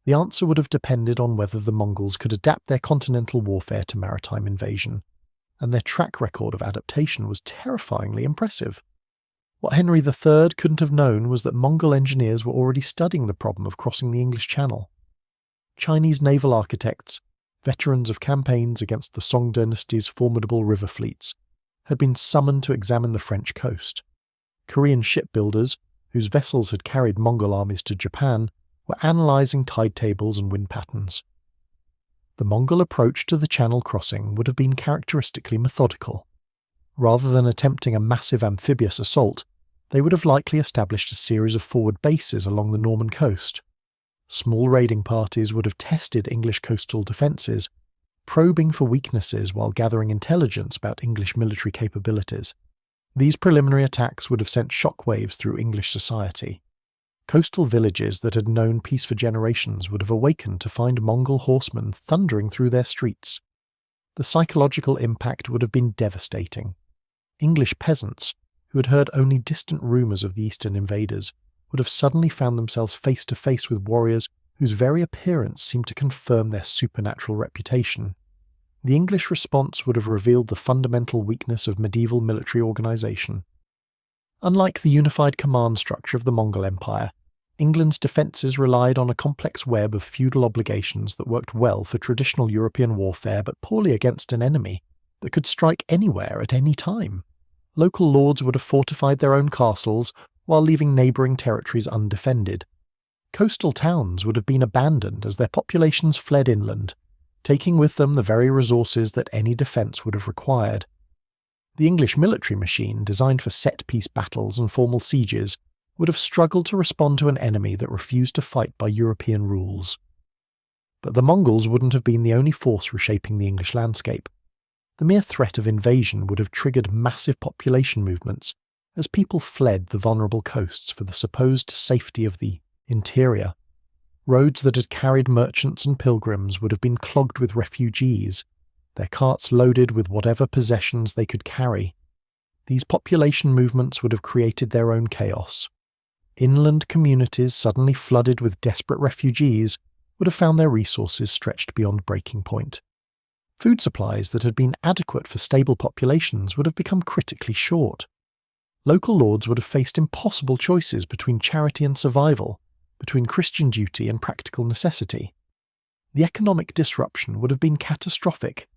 The answer would have depended on whether the Mongols could adapt their continental warfare to maritime invasion, and their track record of adaptation was terrifyingly impressive. What Henry III couldn't have known was that Mongol engineers were already studying the problem of crossing the English Channel. Chinese naval architects, veterans of campaigns against the Song dynasty's formidable river fleets, had been summoned to examine the French coast. Korean shipbuilders, whose vessels had carried Mongol armies to Japan, were analysing tide tables and wind patterns. The Mongol approach to the Channel crossing would have been characteristically methodical. Rather than attempting a massive amphibious assault, they would have likely established a series of forward bases along the Norman coast. Small raiding parties would have tested English coastal defences, probing for weaknesses while gathering intelligence about English military capabilities. These preliminary attacks would have sent shockwaves through English society. Coastal villages that had known peace for generations would have awakened to find Mongol horsemen thundering through their streets. The psychological impact would have been devastating. English peasants, who had heard only distant rumours of the eastern invaders, would have suddenly found themselves face to face with warriors whose very appearance seemed to confirm their supernatural reputation. The English response would have revealed the fundamental weakness of medieval military organisation. Unlike the unified command structure of the Mongol Empire, England's defences relied on a complex web of feudal obligations that worked well for traditional European warfare but poorly against an enemy that could strike anywhere at any time. Local lords would have fortified their own castles while leaving neighbouring territories undefended. Coastal towns would have been abandoned as their populations fled inland, taking with them the very resources that any defence would have required. The English military machine, designed for set-piece battles and formal sieges, would have struggled to respond to an enemy that refused to fight by European rules. But the Mongols wouldn't have been the only force reshaping the English landscape. The mere threat of invasion would have triggered massive population movements as people fled the vulnerable coasts for the supposed safety of the interior. Roads that had carried merchants and pilgrims would have been clogged with refugees, their carts loaded with whatever possessions they could carry. These population movements would have created their own chaos. Inland communities suddenly flooded with desperate refugees would have found their resources stretched beyond breaking point. Food supplies that had been adequate for stable populations would have become critically short. Local lords would have faced impossible choices between charity and survival, between Christian duty and practical necessity. The economic disruption would have been catastrophic.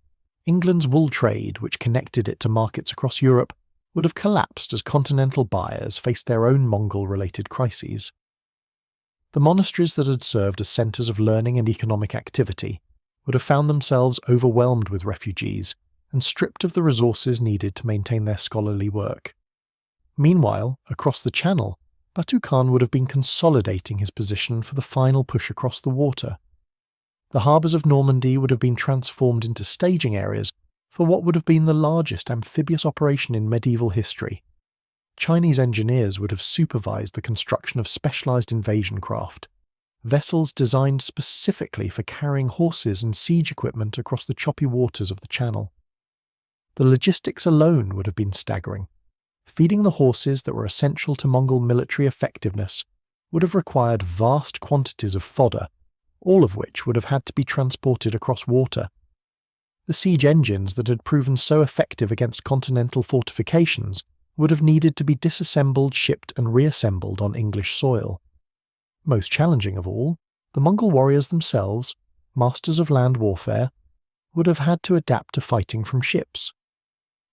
England's wool trade, which connected it to markets across Europe, would have collapsed as continental buyers faced their own Mongol-related crises. The monasteries that had served as centres of learning and economic activity would have found themselves overwhelmed with refugees and stripped of the resources needed to maintain their scholarly work. Meanwhile, across the Channel, Batu Khan would have been consolidating his position for the final push across the water. The harbours of Normandy would have been transformed into staging areas for what would have been the largest amphibious operation in medieval history. Chinese engineers would have supervised the construction of specialized invasion craft, vessels designed specifically for carrying horses and siege equipment across the choppy waters of the Channel. The logistics alone would have been staggering. Feeding the horses that were essential to Mongol military effectiveness would have required vast quantities of fodder, all of which would have had to be transported across water. The siege engines that had proven so effective against continental fortifications would have needed to be disassembled, shipped and reassembled on English soil. Most challenging of all, the Mongol warriors themselves, masters of land warfare, would have had to adapt to fighting from ships.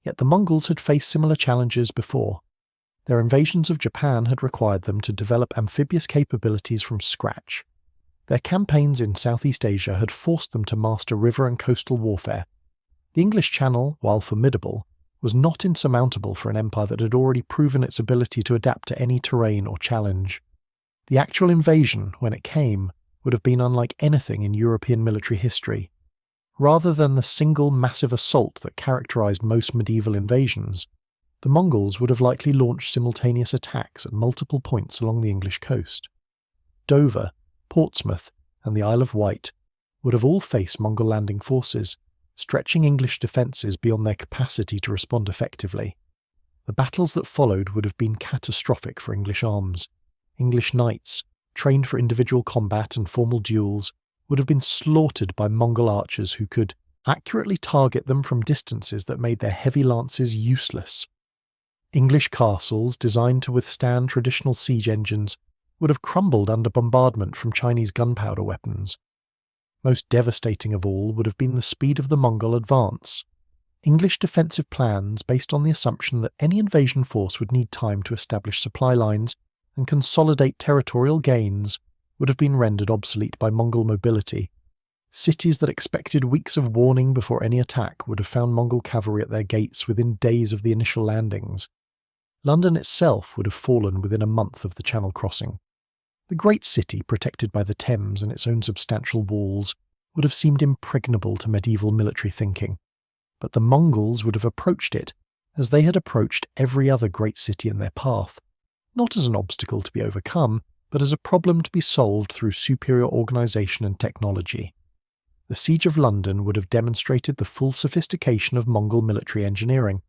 Yet the Mongols had faced similar challenges before. Their invasions of Japan had required them to develop amphibious capabilities from scratch. Their campaigns in Southeast Asia had forced them to master river and coastal warfare. The English Channel, while formidable, was not insurmountable for an empire that had already proven its ability to adapt to any terrain or challenge. The actual invasion, when it came, would have been unlike anything in European military history. Rather than the single massive assault that characterized most medieval invasions, the Mongols would have likely launched simultaneous attacks at multiple points along the English coast. Dover, Portsmouth, and the Isle of Wight would have all faced Mongol landing forces, stretching English defences beyond their capacity to respond effectively. The battles that followed would have been catastrophic for English arms. English knights, trained for individual combat and formal duels, would have been slaughtered by Mongol archers who could accurately target them from distances that made their heavy lances useless. English castles, designed to withstand traditional siege engines, would have crumbled under bombardment from Chinese gunpowder weapons. Most devastating of all would have been the speed of the Mongol advance. English defensive plans, based on the assumption that any invasion force would need time to establish supply lines and consolidate territorial gains, would have been rendered obsolete by Mongol mobility. Cities that expected weeks of warning before any attack would have found Mongol cavalry at their gates within days of the initial landings. London itself would have fallen within a month of the Channel crossing. The great city, protected by the Thames and its own substantial walls, would have seemed impregnable to medieval military thinking. But the Mongols would have approached it as they had approached every other great city in their path, not as an obstacle to be overcome, but as a problem to be solved through superior organisation and technology. The Siege of London would have demonstrated the full sophistication of Mongol military engineering.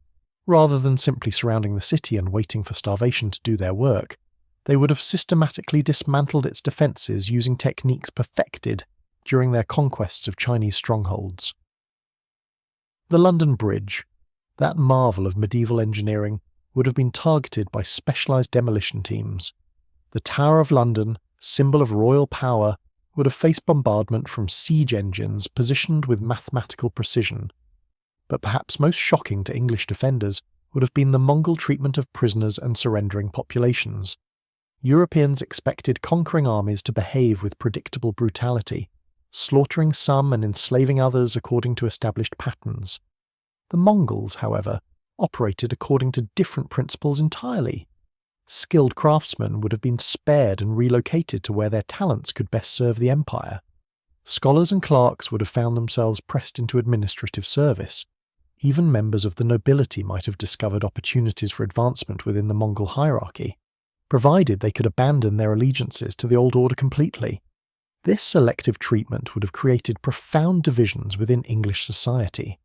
Rather than simply surrounding the city and waiting for starvation to do their work, they would have systematically dismantled its defences using techniques perfected during their conquests of Chinese strongholds. The London Bridge, that marvel of medieval engineering, would have been targeted by specialised demolition teams. The Tower of London, symbol of royal power, would have faced bombardment from siege engines positioned with mathematical precision. But perhaps most shocking to English defenders would have been the Mongol treatment of prisoners and surrendering populations. Europeans expected conquering armies to behave with predictable brutality, slaughtering some and enslaving others according to established patterns. The Mongols, however, operated according to different principles entirely. Skilled craftsmen would have been spared and relocated to where their talents could best serve the empire. Scholars and clerks would have found themselves pressed into administrative service. Even members of the nobility might have discovered opportunities for advancement within the Mongol hierarchy, provided they could abandon their allegiances to the old order completely. This selective treatment would have created profound divisions within English society.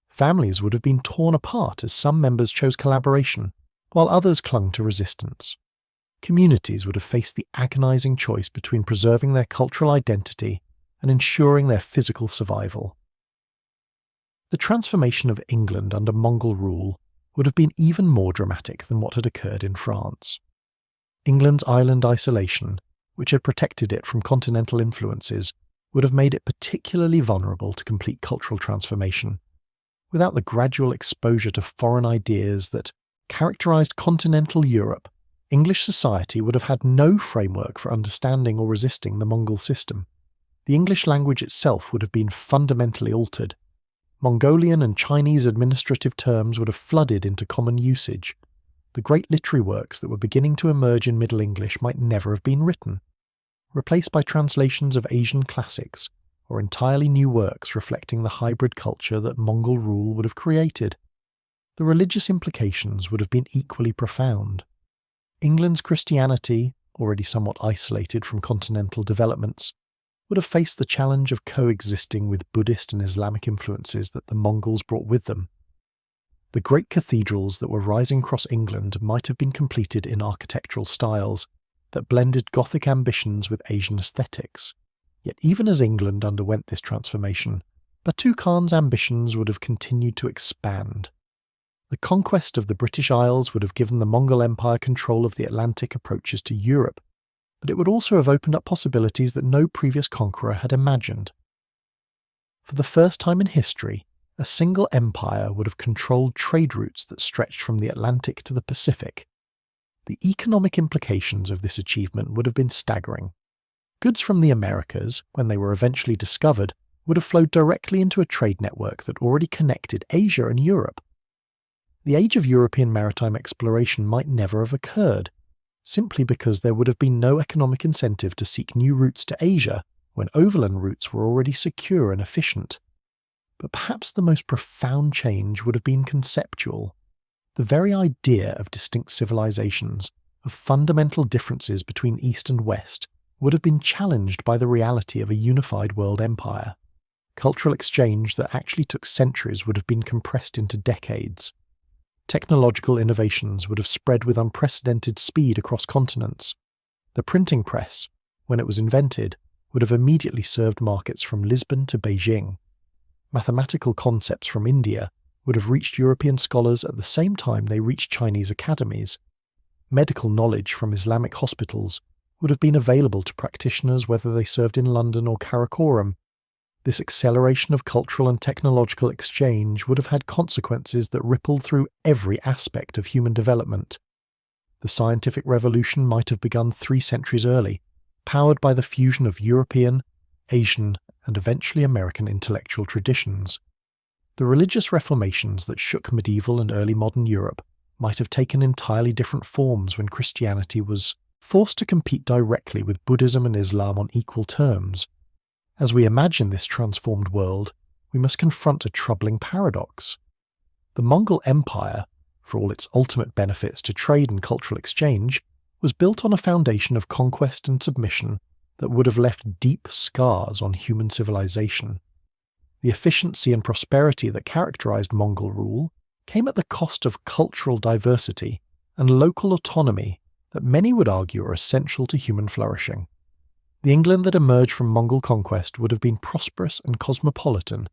Families would have been torn apart as some members chose collaboration, while others clung to resistance. Communities would have faced the agonizing choice between preserving their cultural identity and ensuring their physical survival. The transformation of England under Mongol rule would have been even more dramatic than what had occurred in France. England's island isolation, which had protected it from continental influences, would have made it particularly vulnerable to complete cultural transformation. Without the gradual exposure to foreign ideas that characterized continental Europe, English society would have had no framework for understanding or resisting the Mongol system. The English language itself would have been fundamentally altered. Mongolian and Chinese administrative terms would have flooded into common usage. The great literary works that were beginning to emerge in Middle English might never have been written. Replaced by translations of Asian classics or entirely new works reflecting the hybrid culture that Mongol rule would have created. The religious implications would have been equally profound. England's Christianity, already somewhat isolated from continental developments, would have faced the challenge of coexisting with Buddhist and Islamic influences that the Mongols brought with them. The great cathedrals that were rising across England might have been completed in architectural styles that blended Gothic ambitions with Asian aesthetics. Yet even as England underwent this transformation, Batu Khan's ambitions would have continued to expand. The conquest of the British Isles would have given the Mongol Empire control of the Atlantic approaches to Europe, but it would also have opened up possibilities that no previous conqueror had imagined. For the first time in history, a single empire would have controlled trade routes that stretched from the Atlantic to the Pacific. The economic implications of this achievement would have been staggering. Goods from the Americas, when they were eventually discovered, would have flowed directly into a trade network that already connected Asia and Europe. The age of European maritime exploration might never have occurred, simply because there would have been no economic incentive to seek new routes to Asia when overland routes were already secure and efficient. But perhaps the most profound change would have been conceptual. The very idea of distinct civilizations, of fundamental differences between East and West, would have been challenged by the reality of a unified world empire. Cultural exchange that actually took centuries would have been compressed into decades. Technological innovations would have spread with unprecedented speed across continents. The printing press, when it was invented, would have immediately served markets from Lisbon to Beijing. Mathematical concepts from India would have reached European scholars at the same time they reached Chinese academies. Medical knowledge from Islamic hospitals would have been available to practitioners whether they served in London or Karakoram. This acceleration of cultural and technological exchange would have had consequences that rippled through every aspect of human development. The scientific revolution might have begun 3 centuries early, powered by the fusion of European, Asian, and eventually American intellectual traditions. The religious reformations that shook medieval and early modern Europe might have taken entirely different forms when Christianity was forced to compete directly with Buddhism and Islam on equal terms. As we imagine this transformed world, we must confront a troubling paradox. The Mongol Empire, for all its ultimate benefits to trade and cultural exchange, was built on a foundation of conquest and submission that would have left deep scars on human civilization. The efficiency and prosperity that characterized Mongol rule came at the cost of cultural diversity and local autonomy that many would argue are essential to human flourishing. The England that emerged from Mongol conquest would have been prosperous and cosmopolitan,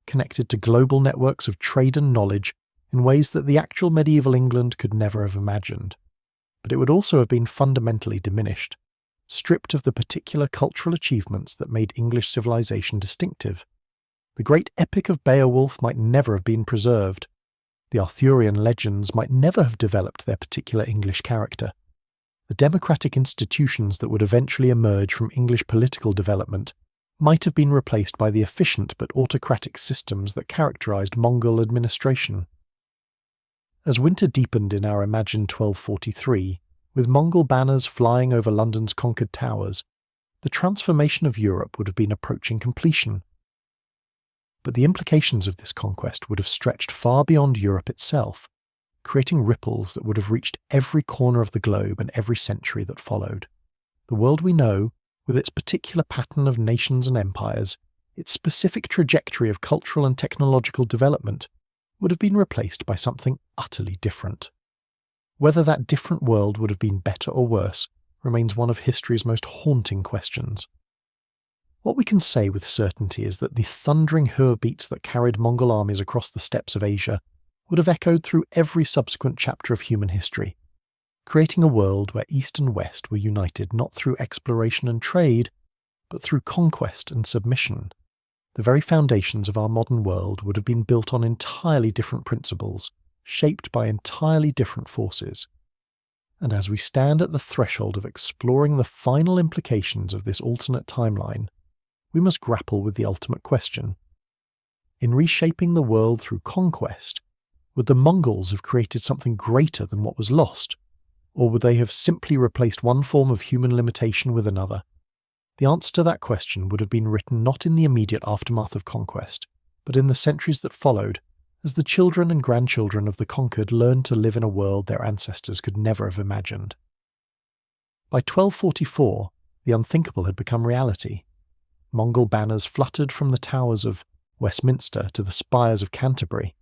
connected to global networks of trade and knowledge in ways that the actual medieval England could never have imagined. But it would also have been fundamentally diminished, stripped of the particular cultural achievements that made English civilization distinctive. The great epic of Beowulf might never have been preserved. The Arthurian legends might never have developed their particular English character. The democratic institutions that would eventually emerge from English political development might have been replaced by the efficient but autocratic systems that characterized Mongol administration. As winter deepened in our imagined 1243, with Mongol banners flying over London's conquered towers, the transformation of Europe would have been approaching completion. But the implications of this conquest would have stretched far beyond Europe itself, creating ripples that would have reached every corner of the globe and every century that followed. The world we know, with its particular pattern of nations and empires, its specific trajectory of cultural and technological development, would have been replaced by something utterly different. Whether that different world would have been better or worse remains one of history's most haunting questions. What we can say with certainty is that the thundering hoofbeats that carried Mongol armies across the steppes of Asia would have echoed through every subsequent chapter of human history, creating a world where East and West were united not through exploration and trade, but through conquest and submission. The very foundations of our modern world would have been built on entirely different principles, shaped by entirely different forces. And as we stand at the threshold of exploring the final implications of this alternate timeline, we must grapple with the ultimate question. In reshaping the world through conquest, would the Mongols have created something greater than what was lost, or would they have simply replaced one form of human limitation with another? The answer to that question would have been written not in the immediate aftermath of conquest, but in the centuries that followed, as the children and grandchildren of the conquered learned to live in a world their ancestors could never have imagined. By 1244, the unthinkable had become reality. Mongol banners fluttered from the towers of Westminster to the spires of Canterbury.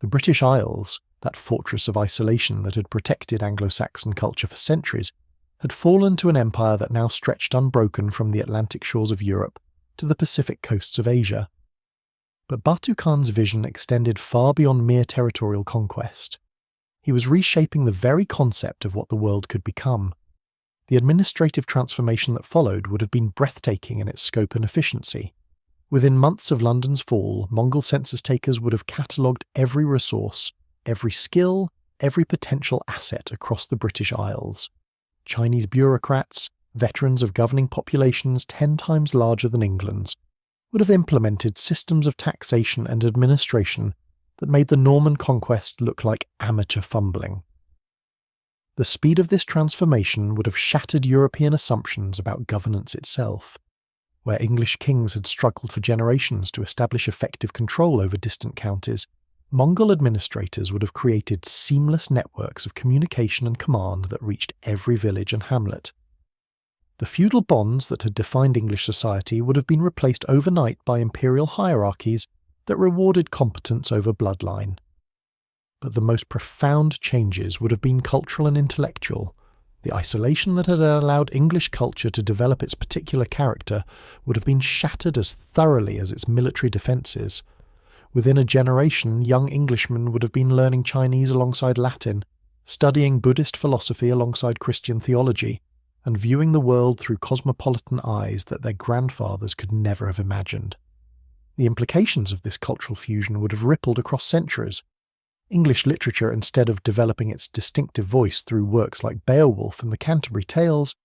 The British Isles, that fortress of isolation that had protected Anglo-Saxon culture for centuries, had fallen to an empire that now stretched unbroken from the Atlantic shores of Europe to the Pacific coasts of Asia. But Batu Khan's vision extended far beyond mere territorial conquest. He was reshaping the very concept of what the world could become. The administrative transformation that followed would have been breathtaking in its scope and efficiency. Within months of London's fall, Mongol census takers would have catalogued every resource, every skill, every potential asset across the British Isles. Chinese bureaucrats, veterans of governing populations 10 times larger than England's, would have implemented systems of taxation and administration that made the Norman conquest look like amateur fumbling. The speed of this transformation would have shattered European assumptions about governance itself. Where English kings had struggled for generations to establish effective control over distant counties, Mongol administrators would have created seamless networks of communication and command that reached every village and hamlet. The feudal bonds that had defined English society would have been replaced overnight by imperial hierarchies that rewarded competence over bloodline. But the most profound changes would have been cultural and intellectual. The isolation that had allowed English culture to develop its particular character would have been shattered as thoroughly as its military defences. Within a generation, young Englishmen would have been learning Chinese alongside Latin, studying Buddhist philosophy alongside Christian theology, and viewing the world through cosmopolitan eyes that their grandfathers could never have imagined. The implications of this cultural fusion would have rippled across centuries. English literature, instead of developing its distinctive voice through works like Beowulf and the Canterbury Tales,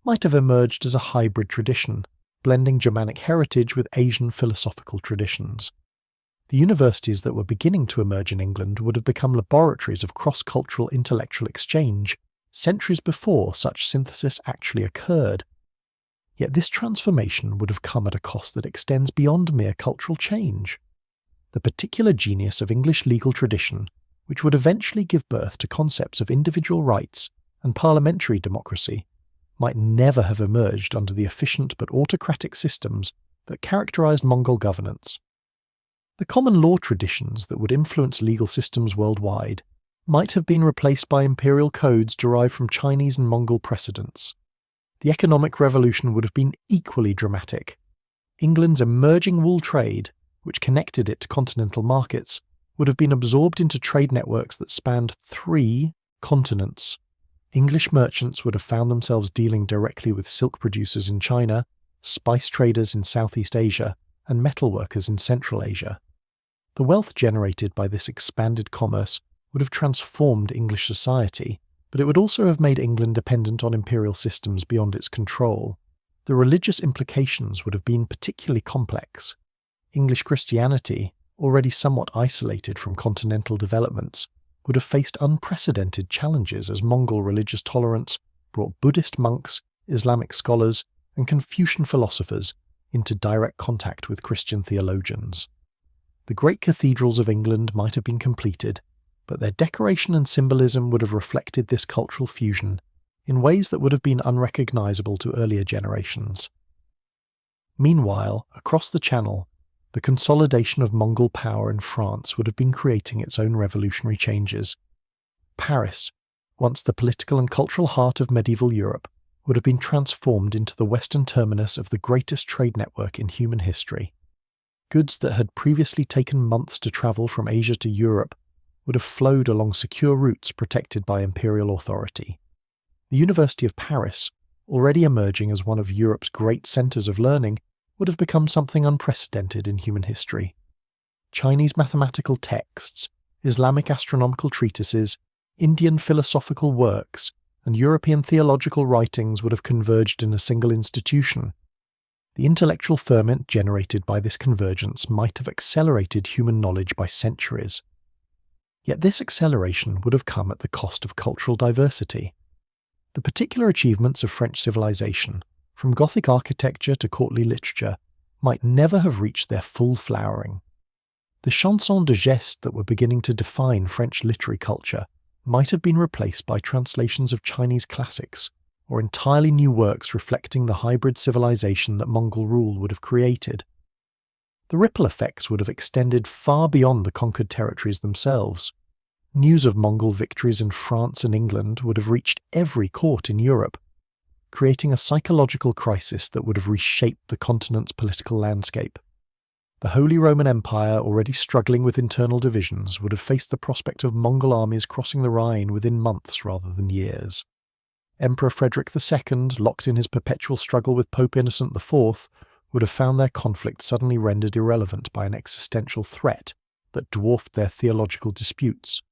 might have emerged as a hybrid tradition, blending Germanic heritage with Asian philosophical traditions. The universities that were beginning to emerge in England would have become laboratories of cross-cultural intellectual exchange centuries before such synthesis actually occurred. Yet this transformation would have come at a cost that extends beyond mere cultural change. The particular genius of English legal tradition, which would eventually give birth to concepts of individual rights and parliamentary democracy, might never have emerged under the efficient but autocratic systems that characterized Mongol governance. The common law traditions that would influence legal systems worldwide might have been replaced by imperial codes derived from Chinese and Mongol precedents. The economic revolution would have been equally dramatic. England's emerging wool trade, which connected it to continental markets, would have been absorbed into trade networks that spanned 3 continents. English merchants would have found themselves dealing directly with silk producers in China, spice traders in Southeast Asia, and metalworkers in Central Asia. The wealth generated by this expanded commerce would have transformed English society, but it would also have made England dependent on imperial systems beyond its control. The religious implications would have been particularly complex. English Christianity, already somewhat isolated from continental developments, would have faced unprecedented challenges as Mongol religious tolerance brought Buddhist monks, Islamic scholars, and Confucian philosophers into direct contact with Christian theologians. The great cathedrals of England might have been completed, but their decoration and symbolism would have reflected this cultural fusion in ways that would have been unrecognisable to earlier generations. Meanwhile, across the Channel, the consolidation of Mongol power in France would have been creating its own revolutionary changes. Paris, once the political and cultural heart of medieval Europe, would have been transformed into the western terminus of the greatest trade network in human history. Goods that had previously taken months to travel from Asia to Europe would have flowed along secure routes protected by imperial authority. The University of Paris, already emerging as one of Europe's great centres of learning, would have become something unprecedented in human history. Chinese mathematical texts, Islamic astronomical treatises, Indian philosophical works, and European theological writings would have converged in a single institution. The intellectual ferment generated by this convergence might have accelerated human knowledge by centuries. Yet this acceleration would have come at the cost of cultural diversity. The particular achievements of French civilization, from Gothic architecture to courtly literature, might never have reached their full flowering. The chansons de geste that were beginning to define French literary culture might have been replaced by translations of Chinese classics, or entirely new works reflecting the hybrid civilization that Mongol rule would have created. The ripple effects would have extended far beyond the conquered territories themselves. News of Mongol victories in France and England would have reached every court in Europe, creating a psychological crisis that would have reshaped the continent's political landscape. The Holy Roman Empire, already struggling with internal divisions, would have faced the prospect of Mongol armies crossing the Rhine within months rather than years. Emperor Frederick II, locked in his perpetual struggle with Pope Innocent IV, would have found their conflict suddenly rendered irrelevant by an existential threat that dwarfed their theological disputes.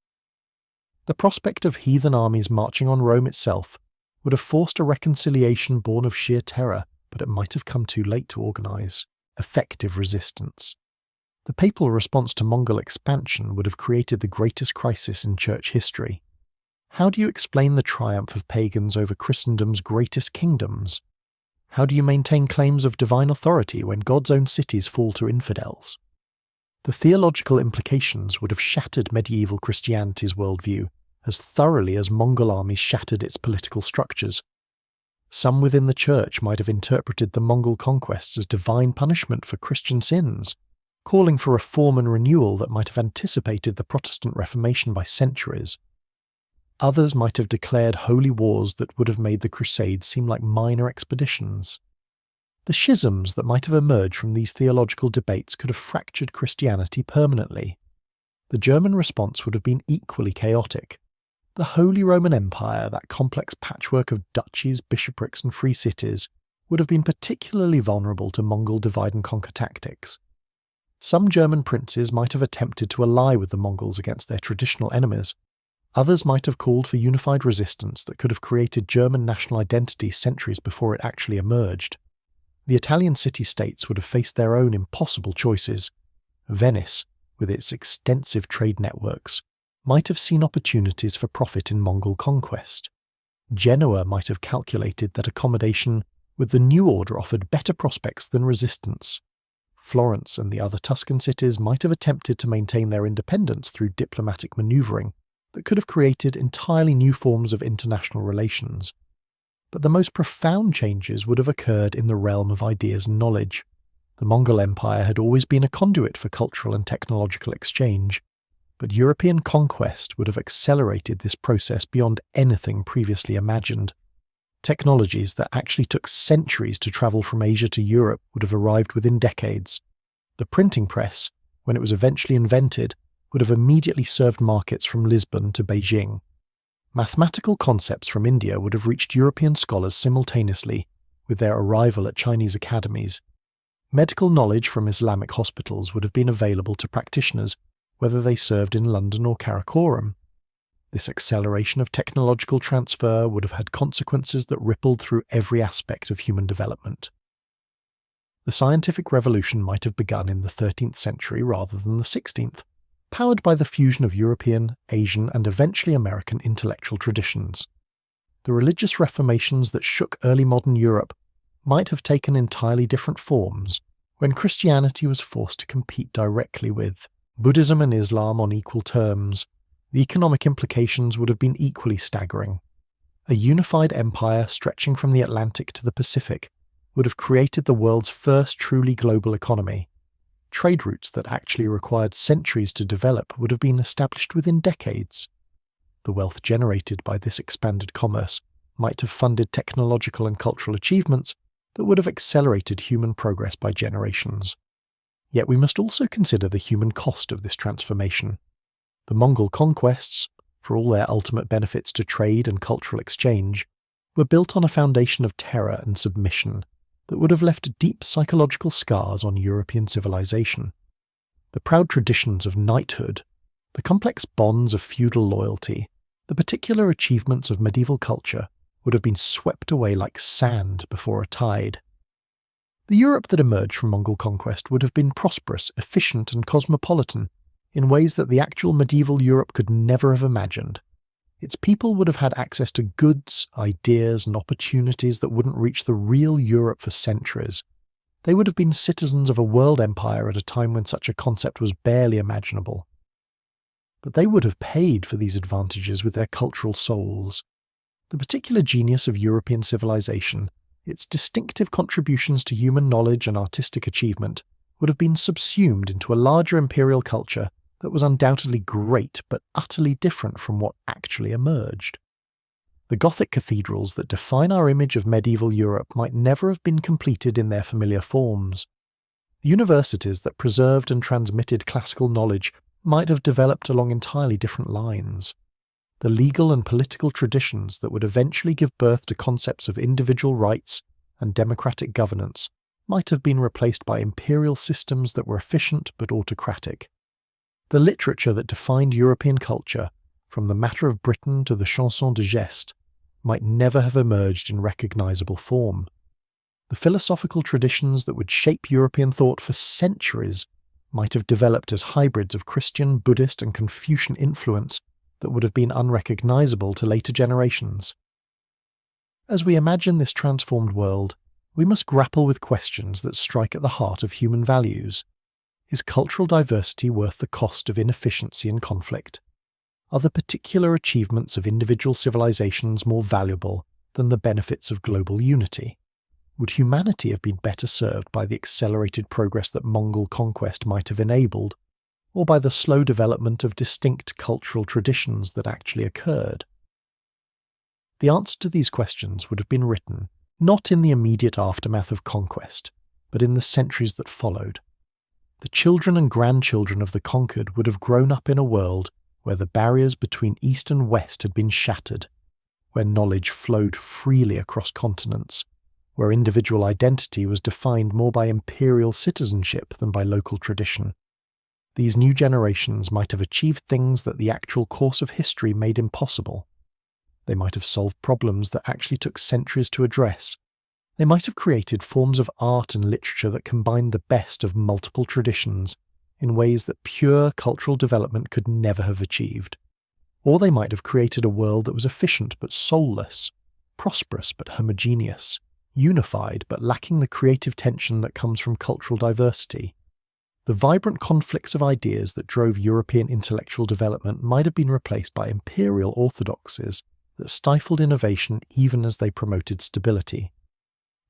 The prospect of heathen armies marching on Rome itself would have forced a reconciliation born of sheer terror, but it might have come too late to organise effective resistance. The papal response to Mongol expansion would have created the greatest crisis in church history. How do you explain the triumph of pagans over Christendom's greatest kingdoms? How do you maintain claims of divine authority when God's own cities fall to infidels? The theological implications would have shattered medieval Christianity's worldview as thoroughly as Mongol armies shattered its political structures. Some within the church might have interpreted the Mongol conquests as divine punishment for Christian sins, calling for reform and renewal that might have anticipated the Protestant Reformation by centuries. Others might have declared holy wars that would have made the Crusades seem like minor expeditions. The schisms that might have emerged from these theological debates could have fractured Christianity permanently. The German response would have been equally chaotic. The Holy Roman Empire, that complex patchwork of duchies, bishoprics and free cities, would have been particularly vulnerable to Mongol divide-and-conquer tactics. Some German princes might have attempted to ally with the Mongols against their traditional enemies. Others might have called for unified resistance that could have created German national identity centuries before it actually emerged. The Italian city-states would have faced their own impossible choices. Venice, with its extensive trade networks, might have seen opportunities for profit in Mongol conquest. Genoa might have calculated that accommodation with the new order offered better prospects than resistance. Florence and the other Tuscan cities might have attempted to maintain their independence through diplomatic manoeuvring that could have created entirely new forms of international relations. But the most profound changes would have occurred in the realm of ideas and knowledge. The Mongol Empire had always been a conduit for cultural and technological exchange, but European conquest would have accelerated this process beyond anything previously imagined. Technologies that actually took centuries to travel from Asia to Europe would have arrived within decades. The printing press, when it was eventually invented, would have immediately served markets from Lisbon to Beijing. Mathematical concepts from India would have reached European scholars simultaneously with their arrival at Chinese academies. Medical knowledge from Islamic hospitals would have been available to practitioners whether they served in London or Karakoram. This acceleration of technological transfer would have had consequences that rippled through every aspect of human development. The scientific revolution might have begun in the 13th century rather than the 16th, powered by the fusion of European, Asian, and eventually American intellectual traditions. The religious reformations that shook early modern Europe might have taken entirely different forms when Christianity was forced to compete directly with Buddhism and Islam on equal terms. The economic implications would have been equally staggering. A unified empire stretching from the Atlantic to the Pacific would have created the world's first truly global economy. Trade routes that actually required centuries to develop would have been established within decades. The wealth generated by this expanded commerce might have funded technological and cultural achievements that would have accelerated human progress by generations. Yet we must also consider the human cost of this transformation. The Mongol conquests, for all their ultimate benefits to trade and cultural exchange, were built on a foundation of terror and submission that would have left deep psychological scars on European civilization. The proud traditions of knighthood, the complex bonds of feudal loyalty, the particular achievements of medieval culture would have been swept away like sand before a tide. The Europe that emerged from Mongol conquest would have been prosperous, efficient, and cosmopolitan in ways that the actual medieval Europe could never have imagined. its people would have had access to goods, ideas, and opportunities that wouldn't reach the real Europe for centuries. They would have been citizens of a world empire at a time when such a concept was barely imaginable. But they would have paid for these advantages with their cultural souls. The particular genius of European civilization, its distinctive contributions to human knowledge and artistic achievement, would have been subsumed into a larger imperial culture that was undoubtedly great but utterly different from what actually emerged. The Gothic cathedrals that define our image of medieval Europe might never have been completed in their familiar forms. The universities that preserved and transmitted classical knowledge might have developed along entirely different lines. The legal and political traditions that would eventually give birth to concepts of individual rights and democratic governance might have been replaced by imperial systems that were efficient but autocratic. The literature that defined European culture, from the Matter of Britain to the Chanson de Geste, might never have emerged in recognizable form. The philosophical traditions that would shape European thought for centuries might have developed as hybrids of Christian, Buddhist, and Confucian influence that would have been unrecognizable to later generations. As we imagine this transformed world, we must grapple with questions that strike at the heart of human values. Is cultural diversity worth the cost of inefficiency and conflict? Are the particular achievements of individual civilizations more valuable than the benefits of global unity? Would humanity have been better served by the accelerated progress that Mongol conquest might have enabled, or by the slow development of distinct cultural traditions that actually occurred? The answer to these questions would have been written not in the immediate aftermath of conquest, but in the centuries that followed. The children and grandchildren of the conquered would have grown up in a world where the barriers between East and West had been shattered, where knowledge flowed freely across continents, where individual identity was defined more by imperial citizenship than by local tradition. These new generations might have achieved things that the actual course of history made impossible. They might have solved problems that actually took centuries to address. They might have created forms of art and literature that combined the best of multiple traditions in ways that pure cultural development could never have achieved. Or they might have created a world that was efficient but soulless, prosperous but homogeneous, unified but lacking the creative tension that comes from cultural diversity. The vibrant conflicts of ideas that drove European intellectual development might have been replaced by imperial orthodoxies that stifled innovation even as they promoted stability.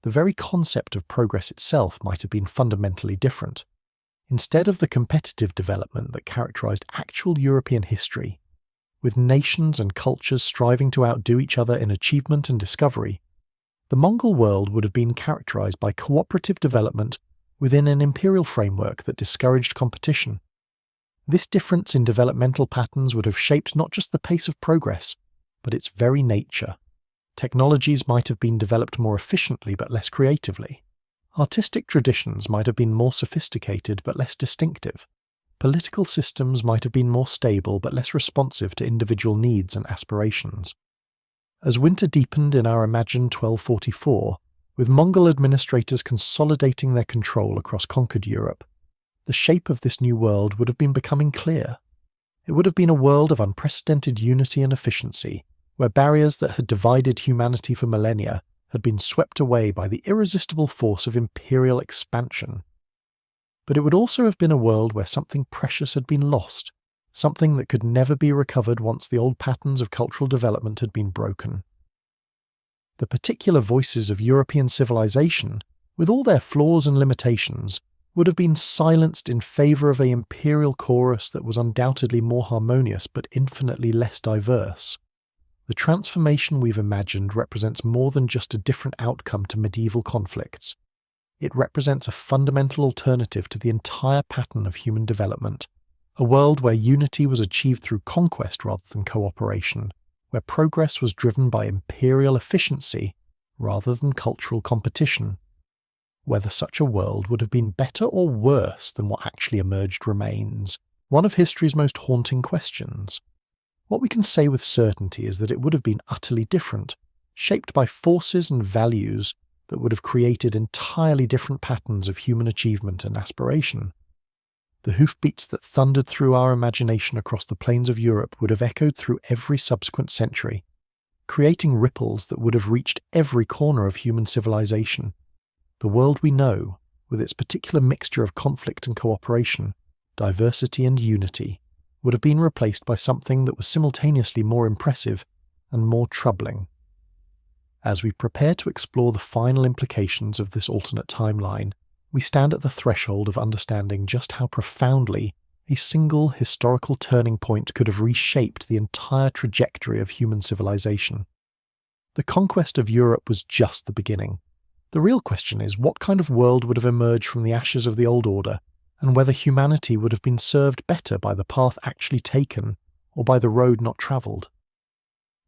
The very concept of progress itself might have been fundamentally different. Instead of the competitive development that characterized actual European history, with nations and cultures striving to outdo each other in achievement and discovery, the Mongol world would have been characterized by cooperative development within an imperial framework that discouraged competition. This difference in developmental patterns would have shaped not just the pace of progress, but its very nature. Technologies might have been developed more efficiently but less creatively. Artistic traditions might have been more sophisticated but less distinctive. Political systems might have been more stable but less responsive to individual needs and aspirations. As winter deepened in our imagined 1244, with Mongol administrators consolidating their control across conquered Europe, the shape of this new world would have been becoming clear. It would have been a world of unprecedented unity and efficiency, where barriers that had divided humanity for millennia had been swept away by the irresistible force of imperial expansion. But it would also have been a world where something precious had been lost, something that could never be recovered once the old patterns of cultural development had been broken. The particular voices of European civilization, with all their flaws and limitations, would have been silenced in favour of an imperial chorus that was undoubtedly more harmonious but infinitely less diverse. The transformation we've imagined represents more than just a different outcome to medieval conflicts. It represents a fundamental alternative to the entire pattern of human development, a world where unity was achieved through conquest rather than cooperation, where progress was driven by imperial efficiency rather than cultural competition. Whether such a world would have been better or worse than what actually emerged remains one of history's most haunting questions. What we can say with certainty is that it would have been utterly different, shaped by forces and values that would have created entirely different patterns of human achievement and aspiration. The hoofbeats that thundered through our imagination across the plains of Europe would have echoed through every subsequent century, creating ripples that would have reached every corner of human civilization. The world we know, with its particular mixture of conflict and cooperation, diversity and unity, would have been replaced by something that was simultaneously more impressive and more troubling. As we prepare to explore the final implications of this alternate timeline, we stand at the threshold of understanding just how profoundly a single historical turning point could have reshaped the entire trajectory of human civilization. The conquest of Europe was just the beginning. The real question is what kind of world would have emerged from the ashes of the old order, and whether humanity would have been served better by the path actually taken or by the road not travelled.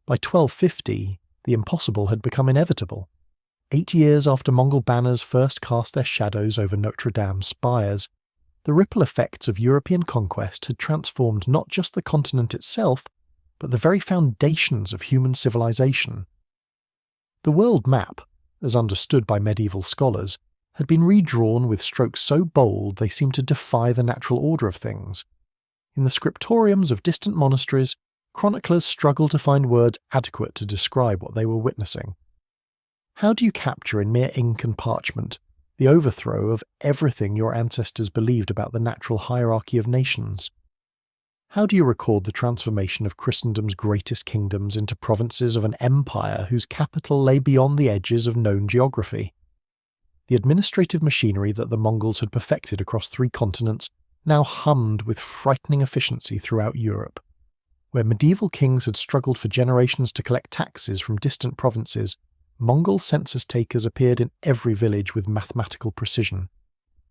By 1250, the impossible had become inevitable. 8 years after Mongol banners first cast their shadows over Notre-Dame spires, the ripple effects of European conquest had transformed not just the continent itself, but the very foundations of human civilization. The world map, as understood by medieval scholars, had been redrawn with strokes so bold they seemed to defy the natural order of things. In the scriptoriums of distant monasteries, chroniclers struggled to find words adequate to describe what they were witnessing. How do you capture in mere ink and parchment the overthrow of everything your ancestors believed about the natural hierarchy of nations? How do you record the transformation of Christendom's greatest kingdoms into provinces of an empire whose capital lay beyond the edges of known geography? The administrative machinery that the Mongols had perfected across 3 continents now hummed with frightening efficiency throughout Europe. Where medieval kings had struggled for generations to collect taxes from distant provinces, Mongol census takers appeared in every village with mathematical precision.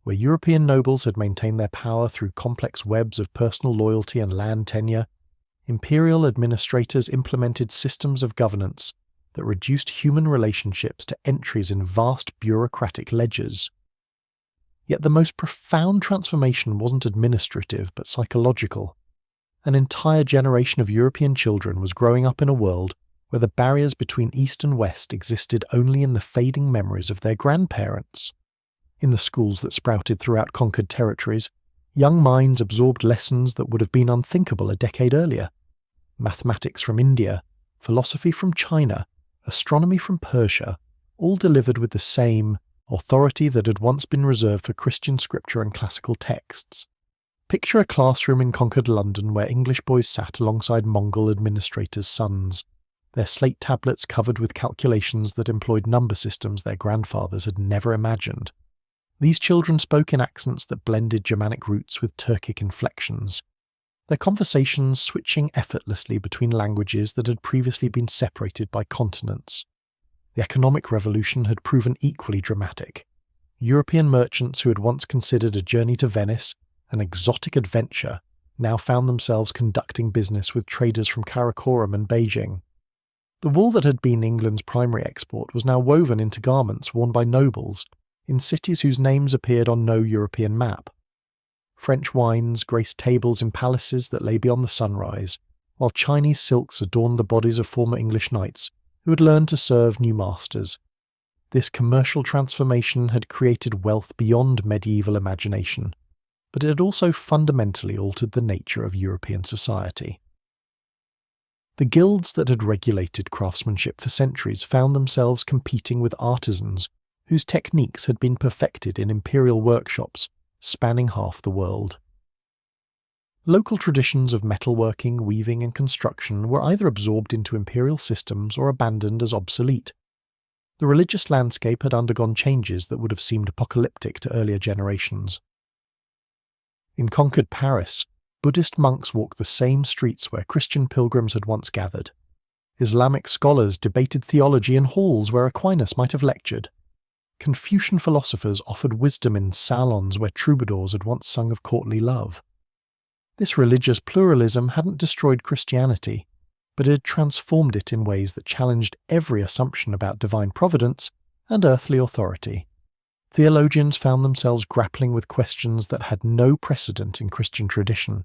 Where European nobles had maintained their power through complex webs of personal loyalty and land tenure, imperial administrators implemented systems of governance that reduced human relationships to entries in vast bureaucratic ledgers. Yet the most profound transformation wasn't administrative but psychological. An entire generation of European children was growing up in a world where the barriers between East and West existed only in the fading memories of their grandparents. In the schools that sprouted throughout conquered territories, young minds absorbed lessons that would have been unthinkable a decade earlier. Mathematics from India, philosophy from China, astronomy from Persia, all delivered with the same authority that had once been reserved for Christian scripture and classical texts. Picture a classroom in conquered London where English boys sat alongside Mongol administrators' sons, their slate tablets covered with calculations that employed number systems their grandfathers had never imagined. These children spoke in accents that blended Germanic roots with Turkic inflections, their conversations switching effortlessly between languages that had previously been separated by continents. The economic revolution had proven equally dramatic. European merchants who had once considered a journey to Venice an exotic adventure now found themselves conducting business with traders from Karakoram and Beijing. The wool that had been England's primary export was now woven into garments worn by nobles in cities whose names appeared on no European map. French wines graced tables in palaces that lay beyond the sunrise, while Chinese silks adorned the bodies of former English knights who had learned to serve new masters. This commercial transformation had created wealth beyond medieval imagination, but it had also fundamentally altered the nature of European society. The guilds that had regulated craftsmanship for centuries found themselves competing with artisans whose techniques had been perfected in imperial workshops spanning half the world. Local traditions of metalworking, weaving and construction were either absorbed into imperial systems or abandoned as obsolete. The religious landscape had undergone changes that would have seemed apocalyptic to earlier generations. In conquered Paris, Buddhist monks walked the same streets where Christian pilgrims had once gathered. Islamic scholars debated theology in halls where Aquinas might have lectured. Confucian philosophers offered wisdom in salons where troubadours had once sung of courtly love. This religious pluralism hadn't destroyed Christianity, but it had transformed it in ways that challenged every assumption about divine providence and earthly authority. Theologians found themselves grappling with questions that had no precedent in Christian tradition.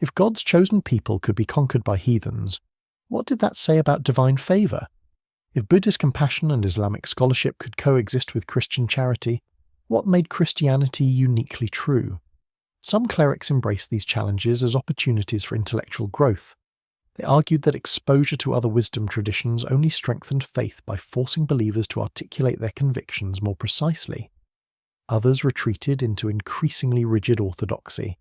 If God's chosen people could be conquered by heathens, what did that say about divine favour? If Buddhist compassion and Islamic scholarship could coexist with Christian charity, what made Christianity uniquely true? Some clerics embraced these challenges as opportunities for intellectual growth. They argued that exposure to other wisdom traditions only strengthened faith by forcing believers to articulate their convictions more precisely. Others retreated into increasingly rigid orthodoxy,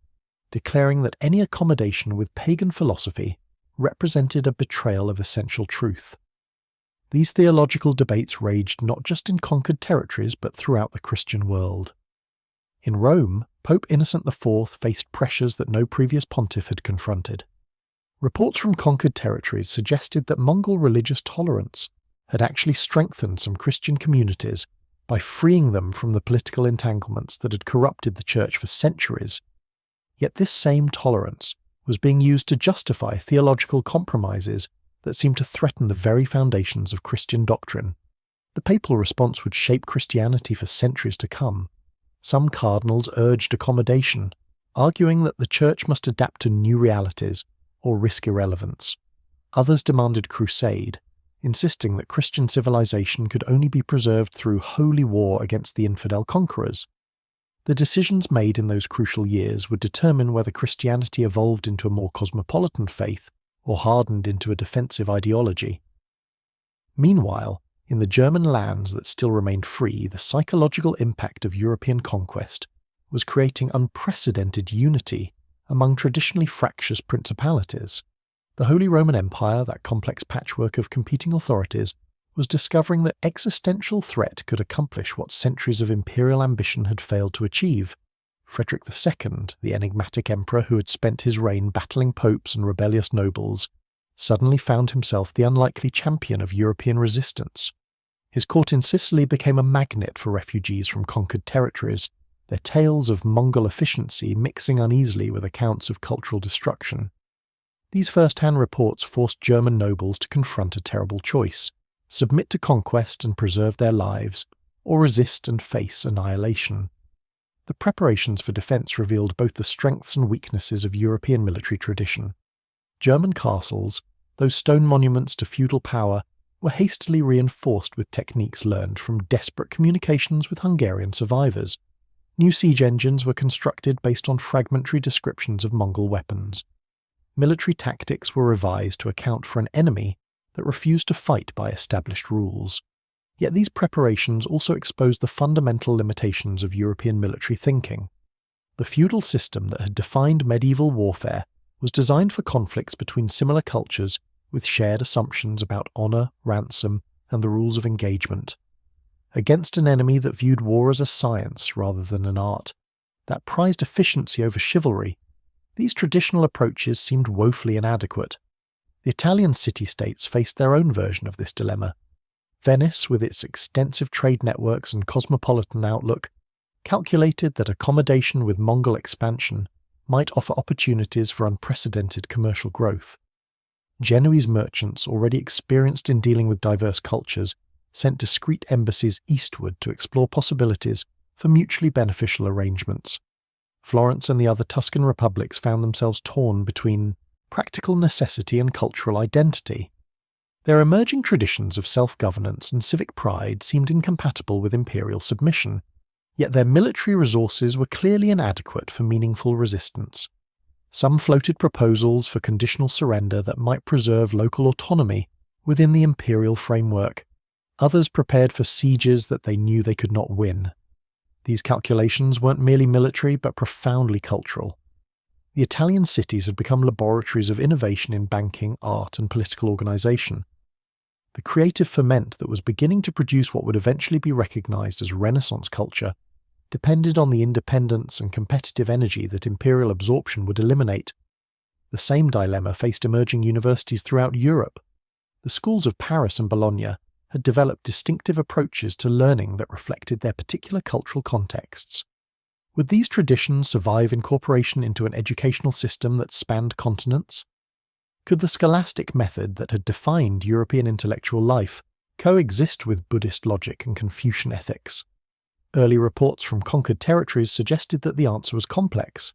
declaring that any accommodation with pagan philosophy represented a betrayal of essential truth. These theological debates raged not just in conquered territories but throughout the Christian world. In Rome, Pope Innocent IV faced pressures that no previous pontiff had confronted. Reports from conquered territories suggested that Mongol religious tolerance had actually strengthened some Christian communities by freeing them from the political entanglements that had corrupted the Church for centuries. Yet this same tolerance was being used to justify theological compromises that seemed to threaten the very foundations of Christian doctrine. The papal response would shape Christianity for centuries to come. Some cardinals urged accommodation, arguing that the Church must adapt to new realities or risk irrelevance. Others demanded crusade, insisting that Christian civilization could only be preserved through holy war against the infidel conquerors. The decisions made in those crucial years would determine whether Christianity evolved into a more cosmopolitan faith or hardened into a defensive ideology. Meanwhile, in the German lands that still remained free, the psychological impact of European conquest was creating unprecedented unity among traditionally fractious principalities. The Holy Roman Empire, that complex patchwork of competing authorities, was discovering that existential threat could accomplish what centuries of imperial ambition had failed to achieve. Frederick II, the enigmatic emperor who had spent his reign battling popes and rebellious nobles, suddenly found himself the unlikely champion of European resistance. His court in Sicily became a magnet for refugees from conquered territories, their tales of Mongol efficiency mixing uneasily with accounts of cultural destruction. These first-hand reports forced German nobles to confront a terrible choice: submit to conquest and preserve their lives, or resist and face annihilation. The preparations for defence revealed both the strengths and weaknesses of European military tradition. German castles, those stone monuments to feudal power, were hastily reinforced with techniques learned from desperate communications with Hungarian survivors. New siege engines were constructed based on fragmentary descriptions of Mongol weapons. Military tactics were revised to account for an enemy that refused to fight by established rules. Yet these preparations also exposed the fundamental limitations of European military thinking. The feudal system that had defined medieval warfare was designed for conflicts between similar cultures with shared assumptions about honour, ransom, and the rules of engagement. Against an enemy that viewed war as a science rather than an art, that prized efficiency over chivalry, these traditional approaches seemed woefully inadequate. The Italian city-states faced their own version of this dilemma. Venice, with its extensive trade networks and cosmopolitan outlook, calculated that accommodation with Mongol expansion might offer opportunities for unprecedented commercial growth. Genoese merchants, already experienced in dealing with diverse cultures, sent discreet embassies eastward to explore possibilities for mutually beneficial arrangements. Florence and the other Tuscan republics found themselves torn between practical necessity and cultural identity. Their emerging traditions of self-governance and civic pride seemed incompatible with imperial submission, yet their military resources were clearly inadequate for meaningful resistance. Some floated proposals for conditional surrender that might preserve local autonomy within the imperial framework. Others prepared for sieges that they knew they could not win. These calculations weren't merely military but profoundly cultural. The Italian cities had become laboratories of innovation in banking, art, and political organization. The creative ferment that was beginning to produce what would eventually be recognized as Renaissance culture depended on the independence and competitive energy that imperial absorption would eliminate. The same dilemma faced emerging universities throughout Europe. The schools of Paris and Bologna had developed distinctive approaches to learning that reflected their particular cultural contexts. Would these traditions survive incorporation into an educational system that spanned continents? Could the scholastic method that had defined European intellectual life coexist with Buddhist logic and Confucian ethics? Early reports from conquered territories suggested that the answer was complex.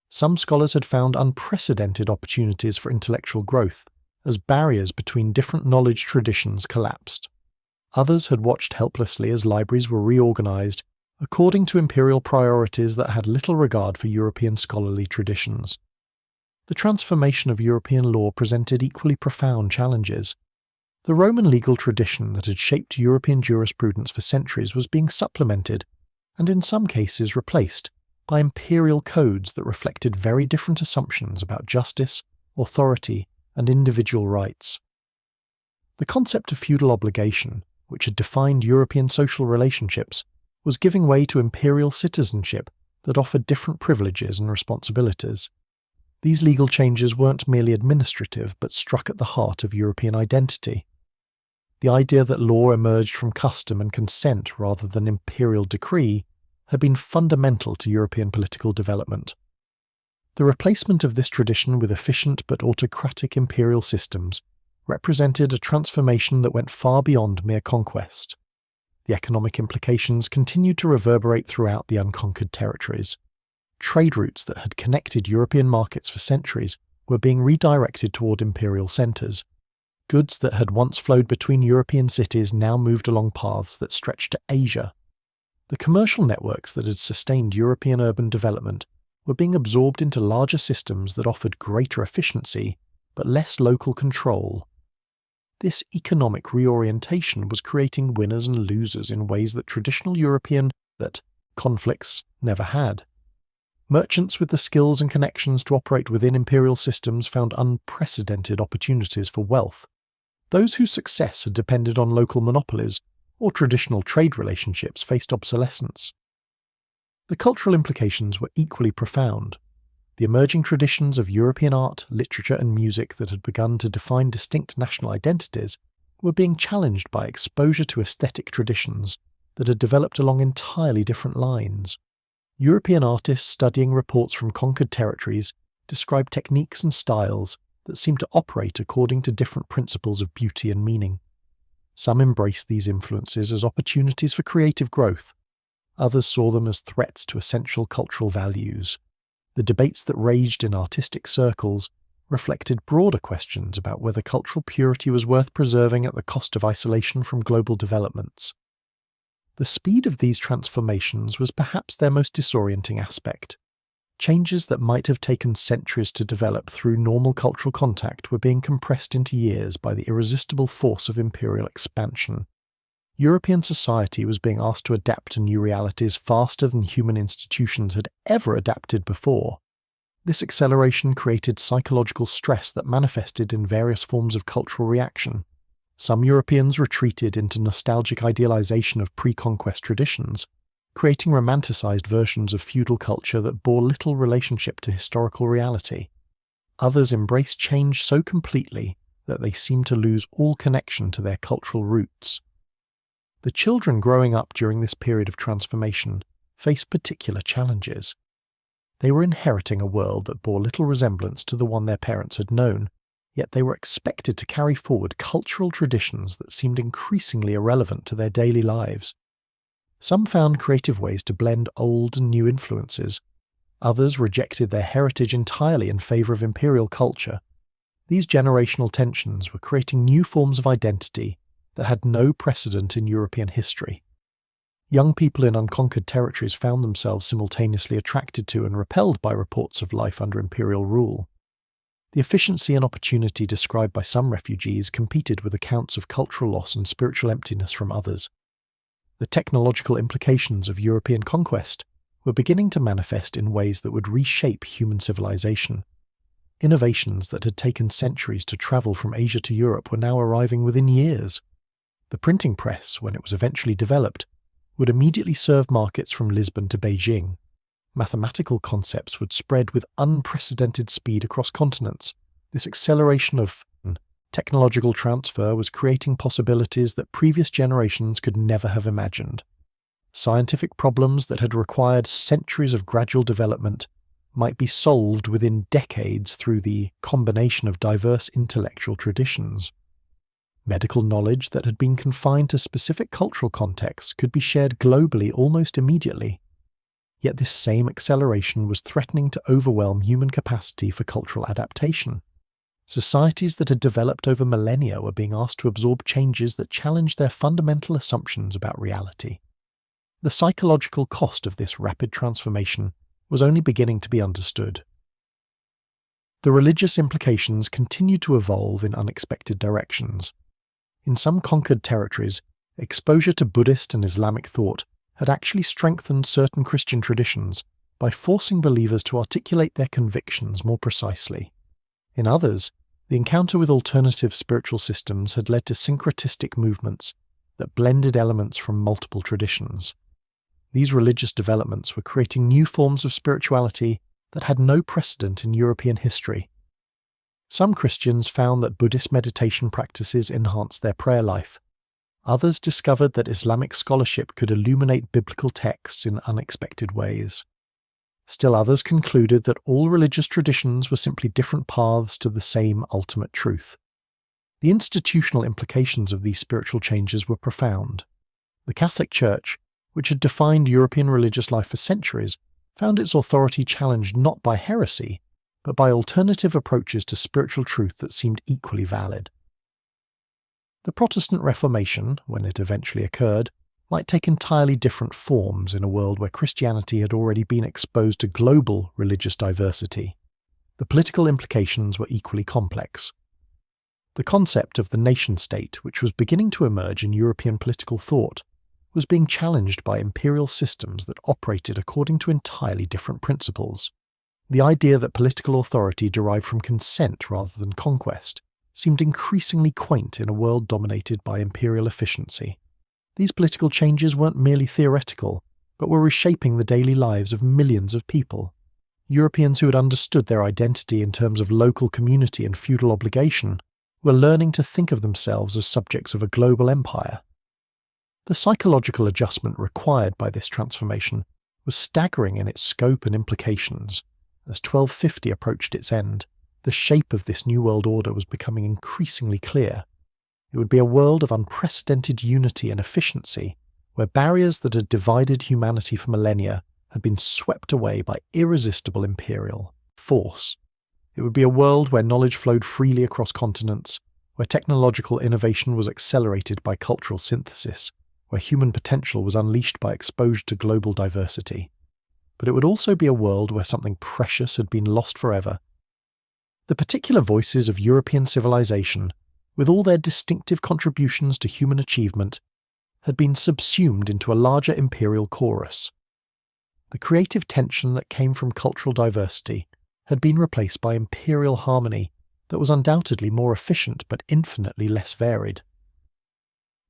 Some scholars had found unprecedented opportunities for intellectual growth as barriers between different knowledge traditions collapsed. Others had watched helplessly as libraries were reorganized according to imperial priorities that had little regard for European scholarly traditions. The transformation of European law presented equally profound challenges. The Roman legal tradition that had shaped European jurisprudence for centuries was being supplemented, and in some cases replaced, by imperial codes that reflected very different assumptions about justice, authority, and individual rights. The concept of feudal obligation, which had defined European social relationships, was giving way to imperial citizenship that offered different privileges and responsibilities. These legal changes weren't merely administrative but struck at the heart of European identity. The idea that law emerged from custom and consent rather than imperial decree had been fundamental to European political development. The replacement of this tradition with efficient but autocratic imperial systems represented a transformation that went far beyond mere conquest. The economic implications continued to reverberate throughout the unconquered territories. Trade routes that had connected European markets for centuries were being redirected toward imperial centres. Goods that had once flowed between European cities now moved along paths that stretched to Asia. The commercial networks that had sustained European urban development were being absorbed into larger systems that offered greater efficiency but less local control. This economic reorientation was creating winners and losers in ways that traditional European conflicts never had. Merchants with the skills and connections to operate within imperial systems found unprecedented opportunities for wealth. Those whose success had depended on local monopolies or traditional trade relationships faced obsolescence. The cultural implications were equally profound. The emerging traditions of European art, literature, and music that had begun to define distinct national identities were being challenged by exposure to aesthetic traditions that had developed along entirely different lines. European artists studying reports from conquered territories described techniques and styles that seemed to operate according to different principles of beauty and meaning. Some embraced these influences as opportunities for creative growth. Others saw them as threats to essential cultural values. The debates that raged in artistic circles reflected broader questions about whether cultural purity was worth preserving at the cost of isolation from global developments. The speed of these transformations was perhaps their most disorienting aspect. Changes that might have taken centuries to develop through normal cultural contact were being compressed into years by the irresistible force of imperial expansion. European society was being asked to adapt to new realities faster than human institutions had ever adapted before. This acceleration created psychological stress that manifested in various forms of cultural reaction. Some Europeans retreated into nostalgic idealization of pre-conquest traditions, creating romanticized versions of feudal culture that bore little relationship to historical reality. Others embraced change so completely that they seemed to lose all connection to their cultural roots. The children growing up during this period of transformation faced particular challenges. They were inheriting a world that bore little resemblance to the one their parents had known, yet they were expected to carry forward cultural traditions that seemed increasingly irrelevant to their daily lives. Some found creative ways to blend old and new influences. Others rejected their heritage entirely in favor of imperial culture. These generational tensions were creating new forms of identity that had no precedent in European history. Young people in unconquered territories found themselves simultaneously attracted to and repelled by reports of life under imperial rule. The efficiency and opportunity described by some refugees competed with accounts of cultural loss and spiritual emptiness from others. The technological implications of European conquest were beginning to manifest in ways that would reshape human civilization. Innovations that had taken centuries to travel from Asia to Europe were now arriving within years. The printing press, when it was eventually developed, would immediately serve markets from Lisbon to Beijing. Mathematical concepts would spread with unprecedented speed across continents. This acceleration of technological transfer was creating possibilities that previous generations could never have imagined. Scientific problems that had required centuries of gradual development might be solved within decades through the combination of diverse intellectual traditions. Medical knowledge that had been confined to specific cultural contexts could be shared globally almost immediately. Yet this same acceleration was threatening to overwhelm human capacity for cultural adaptation. Societies that had developed over millennia were being asked to absorb changes that challenged their fundamental assumptions about reality. The psychological cost of this rapid transformation was only beginning to be understood. The religious implications continued to evolve in unexpected directions. In some conquered territories, exposure to Buddhist and Islamic thought had actually strengthened certain Christian traditions by forcing believers to articulate their convictions more precisely. In others, the encounter with alternative spiritual systems had led to syncretistic movements that blended elements from multiple traditions. These religious developments were creating new forms of spirituality that had no precedent in European history. Some Christians found that Buddhist meditation practices enhanced their prayer life. Others discovered that Islamic scholarship could illuminate biblical texts in unexpected ways. Still others concluded that all religious traditions were simply different paths to the same ultimate truth. The institutional implications of these spiritual changes were profound. The Catholic Church, which had defined European religious life for centuries, found its authority challenged not by heresy, but by alternative approaches to spiritual truth that seemed equally valid. The Protestant Reformation, when it eventually occurred, might take entirely different forms in a world where Christianity had already been exposed to global religious diversity. The political implications were equally complex. The concept of the nation-state, which was beginning to emerge in European political thought, was being challenged by imperial systems that operated according to entirely different principles. The idea that political authority derived from consent rather than conquest seemed increasingly quaint in a world dominated by imperial efficiency. These political changes weren't merely theoretical, but were reshaping the daily lives of millions of people. Europeans who had understood their identity in terms of local community and feudal obligation were learning to think of themselves as subjects of a global empire. The psychological adjustment required by this transformation was staggering in its scope and implications. As 1250 approached its end, the shape of this new world order was becoming increasingly clear. It would be a world of unprecedented unity and efficiency, where barriers that had divided humanity for millennia had been swept away by irresistible imperial force. It would be a world where knowledge flowed freely across continents, where technological innovation was accelerated by cultural synthesis, where human potential was unleashed by exposure to global diversity. But it would also be a world where something precious had been lost forever. The particular voices of European civilization, with all their distinctive contributions to human achievement, had been subsumed into a larger imperial chorus. The creative tension that came from cultural diversity had been replaced by imperial harmony that was undoubtedly more efficient but infinitely less varied.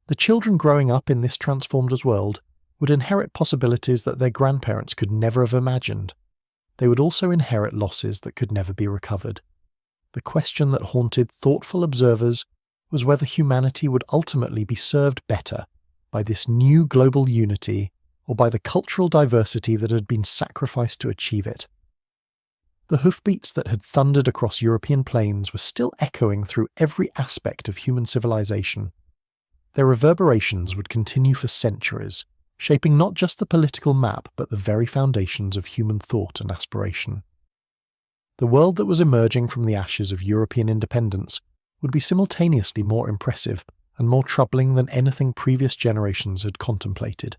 The children growing up in this transformed world would inherit possibilities that their grandparents could never have imagined. They would also inherit losses that could never be recovered. The question that haunted thoughtful observers was whether humanity would ultimately be served better by this new global unity or by the cultural diversity that had been sacrificed to achieve it. The hoofbeats that had thundered across European plains were still echoing through every aspect of human civilization. Their reverberations would continue for centuries, shaping not just the political map but the very foundations of human thought and aspiration. The world that was emerging from the ashes of European independence would be simultaneously more impressive and more troubling than anything previous generations had contemplated.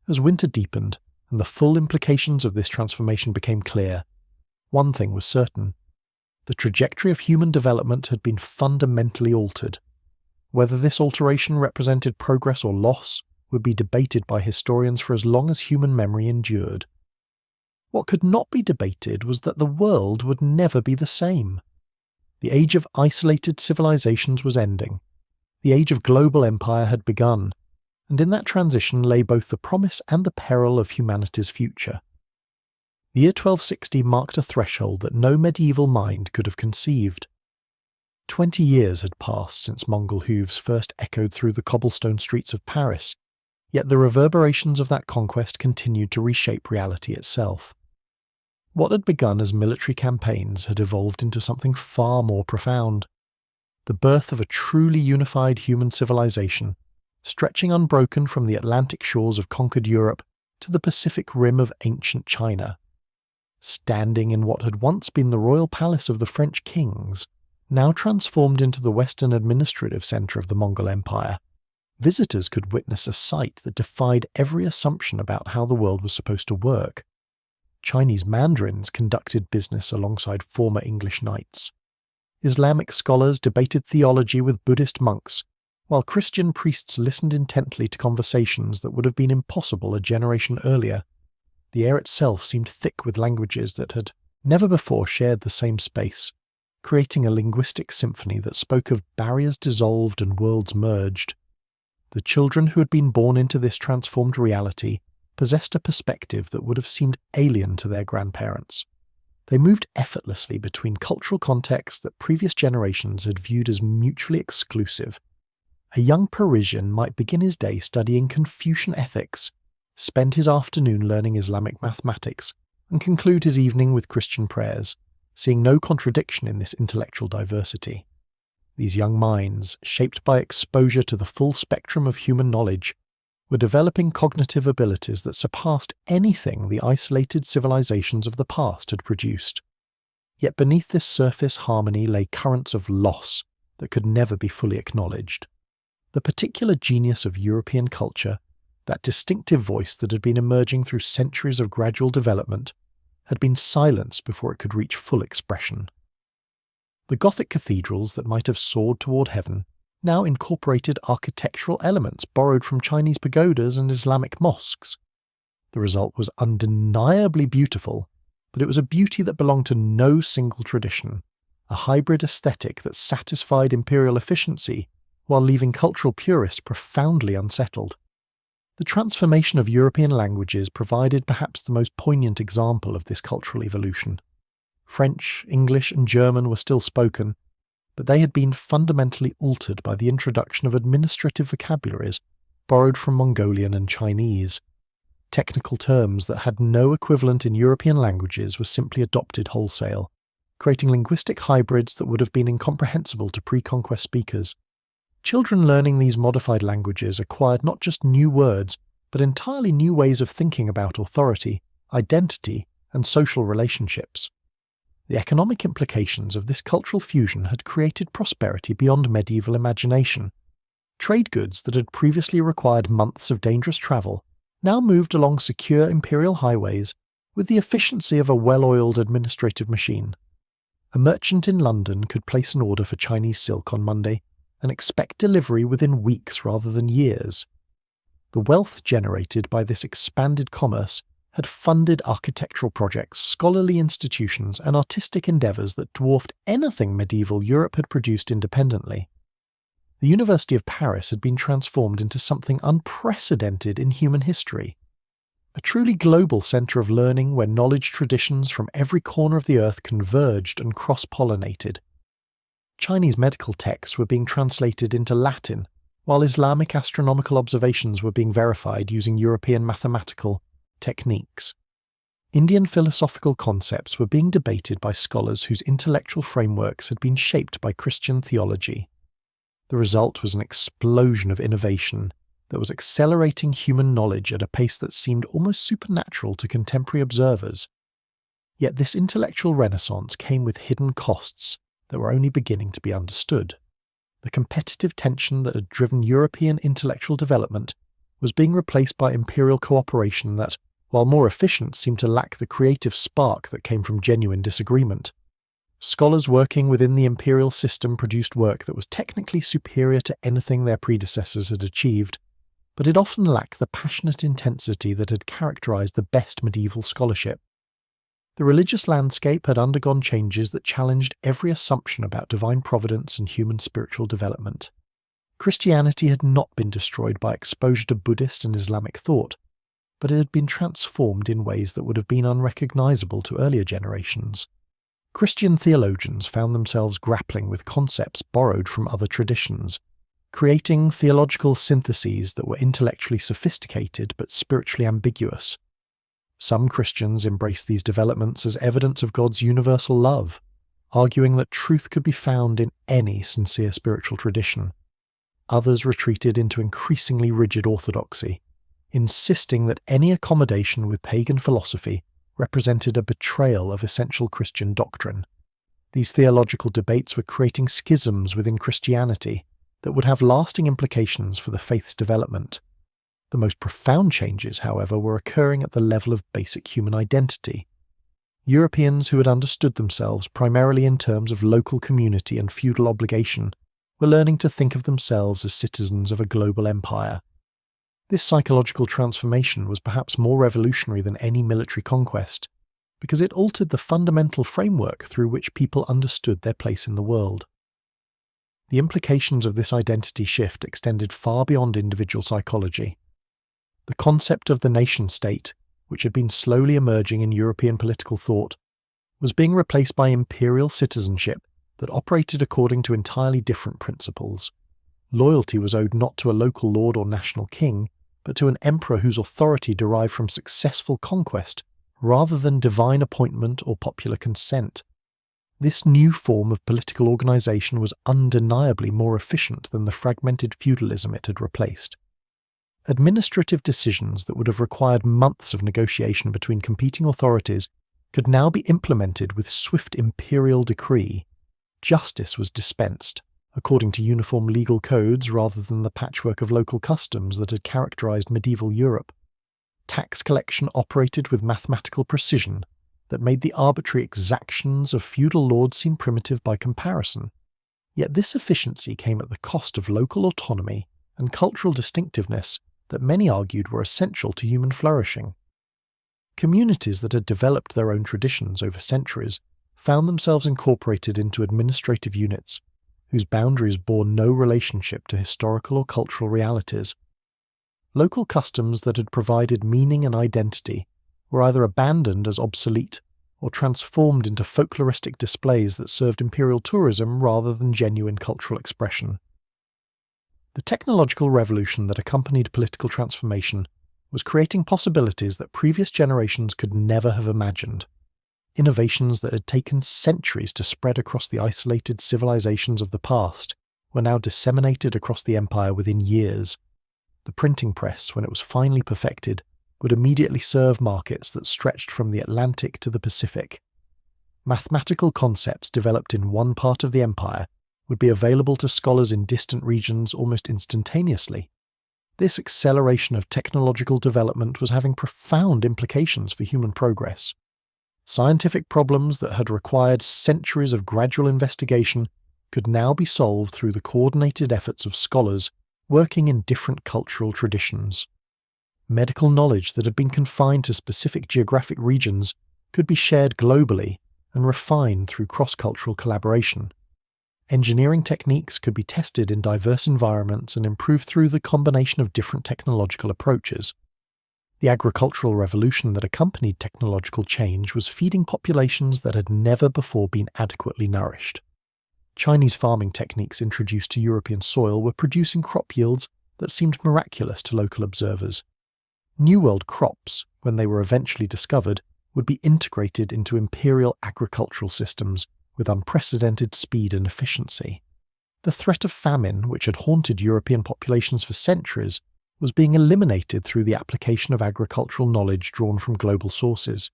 As winter deepened and the full implications of this transformation became clear, one thing was certain: the trajectory of human development had been fundamentally altered. Whether this alteration represented progress or loss would be debated by historians for as long as human memory endured. What could not be debated was that the world would never be the same. The age of isolated civilizations was ending. The age of global empire had begun, and in that transition lay both the promise and the peril of humanity's future. The year 1260 marked a threshold that no medieval mind could have conceived. 20 years had passed since Mongol hooves first echoed through the cobblestone streets of Paris, yet the reverberations of that conquest continued to reshape reality itself. What had begun as military campaigns had evolved into something far more profound: the birth of a truly unified human civilization, stretching unbroken from the Atlantic shores of conquered Europe to the Pacific rim of ancient China. Standing in what had once been the royal palace of the French kings, now transformed into the western administrative centre of the Mongol Empire, visitors could witness a sight that defied every assumption about how the world was supposed to work. Chinese mandarins conducted business alongside former English knights. Islamic scholars debated theology with Buddhist monks, while Christian priests listened intently to conversations that would have been impossible a generation earlier. The air itself seemed thick with languages that had never before shared the same space, creating a linguistic symphony that spoke of barriers dissolved and worlds merged. The children who had been born into this transformed reality possessed a perspective that would have seemed alien to their grandparents. They moved effortlessly between cultural contexts that previous generations had viewed as mutually exclusive. A young Parisian might begin his day studying Confucian ethics, spend his afternoon learning Islamic mathematics, and conclude his evening with Christian prayers, seeing no contradiction in this intellectual diversity. These young minds, shaped by exposure to the full spectrum of human knowledge, were developing cognitive abilities that surpassed anything the isolated civilizations of the past had produced. Yet beneath this surface harmony lay currents of loss that could never be fully acknowledged. The particular genius of European culture, that distinctive voice that had been emerging through centuries of gradual development, had been silenced before it could reach full expression. The Gothic cathedrals that might have soared toward heaven now incorporated architectural elements borrowed from Chinese pagodas and Islamic mosques. The result was undeniably beautiful, but it was a beauty that belonged to no single tradition, a hybrid aesthetic that satisfied imperial efficiency while leaving cultural purists profoundly unsettled. The transformation of European languages provided perhaps the most poignant example of this cultural evolution. French, English, and German were still spoken, but they had been fundamentally altered by the introduction of administrative vocabularies borrowed from Mongolian and Chinese. Technical terms that had no equivalent in European languages were simply adopted wholesale, creating linguistic hybrids that would have been incomprehensible to pre-conquest speakers. Children learning these modified languages acquired not just new words, but entirely new ways of thinking about authority, identity, and social relationships. The economic implications of this cultural fusion had created prosperity beyond medieval imagination. Trade goods that had previously required months of dangerous travel now moved along secure imperial highways with the efficiency of a well-oiled administrative machine. A merchant in London could place an order for Chinese silk on Monday and expect delivery within weeks rather than years. The wealth generated by this expanded commerce had funded architectural projects, scholarly institutions, and artistic endeavours that dwarfed anything medieval Europe had produced independently. The University of Paris had been transformed into something unprecedented in human history. A truly global centre of learning where knowledge traditions from every corner of the earth converged and cross-pollinated. Chinese medical texts were being translated into Latin, while Islamic astronomical observations were being verified using European mathematical techniques. Indian philosophical concepts were being debated by scholars whose intellectual frameworks had been shaped by Christian theology. The result was an explosion of innovation that was accelerating human knowledge at a pace that seemed almost supernatural to contemporary observers. Yet this intellectual renaissance came with hidden costs that were only beginning to be understood. The competitive tension that had driven European intellectual development was being replaced by imperial cooperation that, while more efficient, seemed to lack the creative spark that came from genuine disagreement. Scholars working within the imperial system produced work that was technically superior to anything their predecessors had achieved, but it often lacked the passionate intensity that had characterized the best medieval scholarship. The religious landscape had undergone changes that challenged every assumption about divine providence and human spiritual development. Christianity had not been destroyed by exposure to Buddhist and Islamic thought, but it had been transformed in ways that would have been unrecognizable to earlier generations. Christian theologians found themselves grappling with concepts borrowed from other traditions, creating theological syntheses that were intellectually sophisticated but spiritually ambiguous. Some Christians embraced these developments as evidence of God's universal love, arguing that truth could be found in any sincere spiritual tradition. Others retreated into increasingly rigid orthodoxy, insisting that any accommodation with pagan philosophy represented a betrayal of essential Christian doctrine. These theological debates were creating schisms within Christianity, that would have lasting implications for the faith's development. The most profound changes, however, were occurring at the level of basic human identity. Europeans who had understood themselves primarily in terms of local community and feudal obligation were learning to think of themselves as citizens of a global empire. This psychological transformation was perhaps more revolutionary than any military conquest, because it altered the fundamental framework through which people understood their place in the world. The implications of this identity shift extended far beyond individual psychology. The concept of the nation-state, which had been slowly emerging in European political thought, was being replaced by imperial citizenship that operated according to entirely different principles. Loyalty was owed not to a local lord or national king, but to an emperor whose authority derived from successful conquest rather than divine appointment or popular consent. This new form of political organisation was undeniably more efficient than the fragmented feudalism it had replaced. Administrative decisions that would have required months of negotiation between competing authorities could now be implemented with swift imperial decree. Justice was dispensed, according to uniform legal codes rather than the patchwork of local customs that had characterized medieval Europe. Tax collection operated with mathematical precision that made the arbitrary exactions of feudal lords seem primitive by comparison. Yet this efficiency came at the cost of local autonomy and cultural distinctiveness that many argued were essential to human flourishing. Communities that had developed their own traditions over centuries found themselves incorporated into administrative units whose boundaries bore no relationship to historical or cultural realities. Local customs that had provided meaning and identity were either abandoned as obsolete or transformed into folkloristic displays that served imperial tourism rather than genuine cultural expression. The technological revolution that accompanied political transformation was creating possibilities that previous generations could never have imagined. Innovations that had taken centuries to spread across the isolated civilizations of the past were now disseminated across the empire within years. The printing press, when it was finally perfected, would immediately serve markets that stretched from the Atlantic to the Pacific. Mathematical concepts developed in one part of the empire would be available to scholars in distant regions almost instantaneously. This acceleration of technological development was having profound implications for human progress. Scientific problems that had required centuries of gradual investigation could now be solved through the coordinated efforts of scholars working in different cultural traditions. Medical knowledge that had been confined to specific geographic regions could be shared globally and refined through cross-cultural collaboration. Engineering techniques could be tested in diverse environments and improved through the combination of different technological approaches. The agricultural revolution that accompanied technological change was feeding populations that had never before been adequately nourished. Chinese farming techniques introduced to European soil were producing crop yields that seemed miraculous to local observers. New World crops, when they were eventually discovered, would be integrated into imperial agricultural systems with unprecedented speed and efficiency. The threat of famine, which had haunted European populations for centuries, was being eliminated through the application of agricultural knowledge drawn from global sources.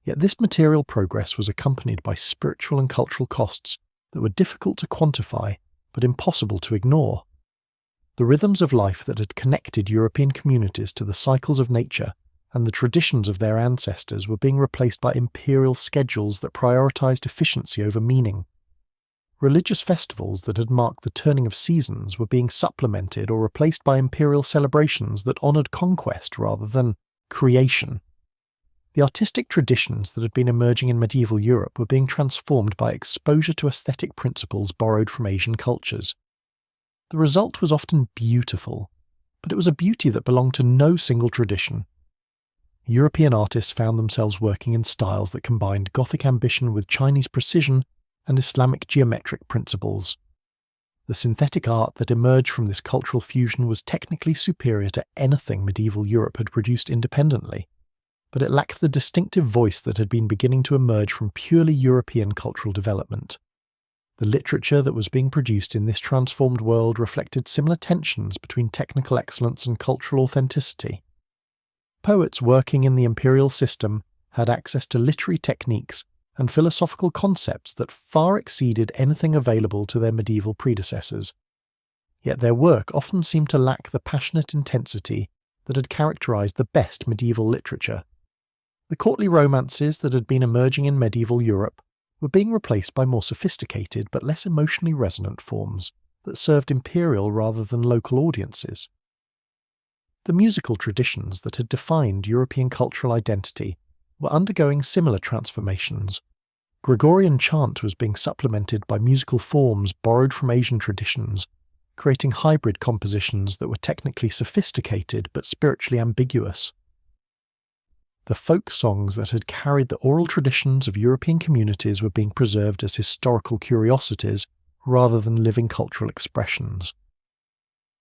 Yet this material progress was accompanied by spiritual and cultural costs that were difficult to quantify but impossible to ignore. The rhythms of life that had connected European communities to the cycles of nature and the traditions of their ancestors were being replaced by imperial schedules that prioritized efficiency over meaning. Religious festivals that had marked the turning of seasons were being supplemented or replaced by imperial celebrations that honored conquest rather than creation. The artistic traditions that had been emerging in medieval Europe were being transformed by exposure to aesthetic principles borrowed from Asian cultures. The result was often beautiful, but it was a beauty that belonged to no single tradition. European artists found themselves working in styles that combined Gothic ambition with Chinese precision and Islamic geometric principles. The synthetic art that emerged from this cultural fusion was technically superior to anything medieval Europe had produced independently, but it lacked the distinctive voice that had been beginning to emerge from purely European cultural development. The literature that was being produced in this transformed world reflected similar tensions between technical excellence and cultural authenticity. Poets working in the imperial system had access to literary techniques and philosophical concepts that far exceeded anything available to their medieval predecessors. yet their work often seemed to lack the passionate intensity that had characterized the best medieval literature. The courtly romances that had been emerging in medieval Europe were being replaced by more sophisticated but less emotionally resonant forms that served imperial rather than local audiences. The musical traditions that had defined European cultural identity were undergoing similar transformations. Gregorian chant was being supplemented by musical forms borrowed from Asian traditions, creating hybrid compositions that were technically sophisticated but spiritually ambiguous. The folk songs that had carried the oral traditions of European communities were being preserved as historical curiosities rather than living cultural expressions.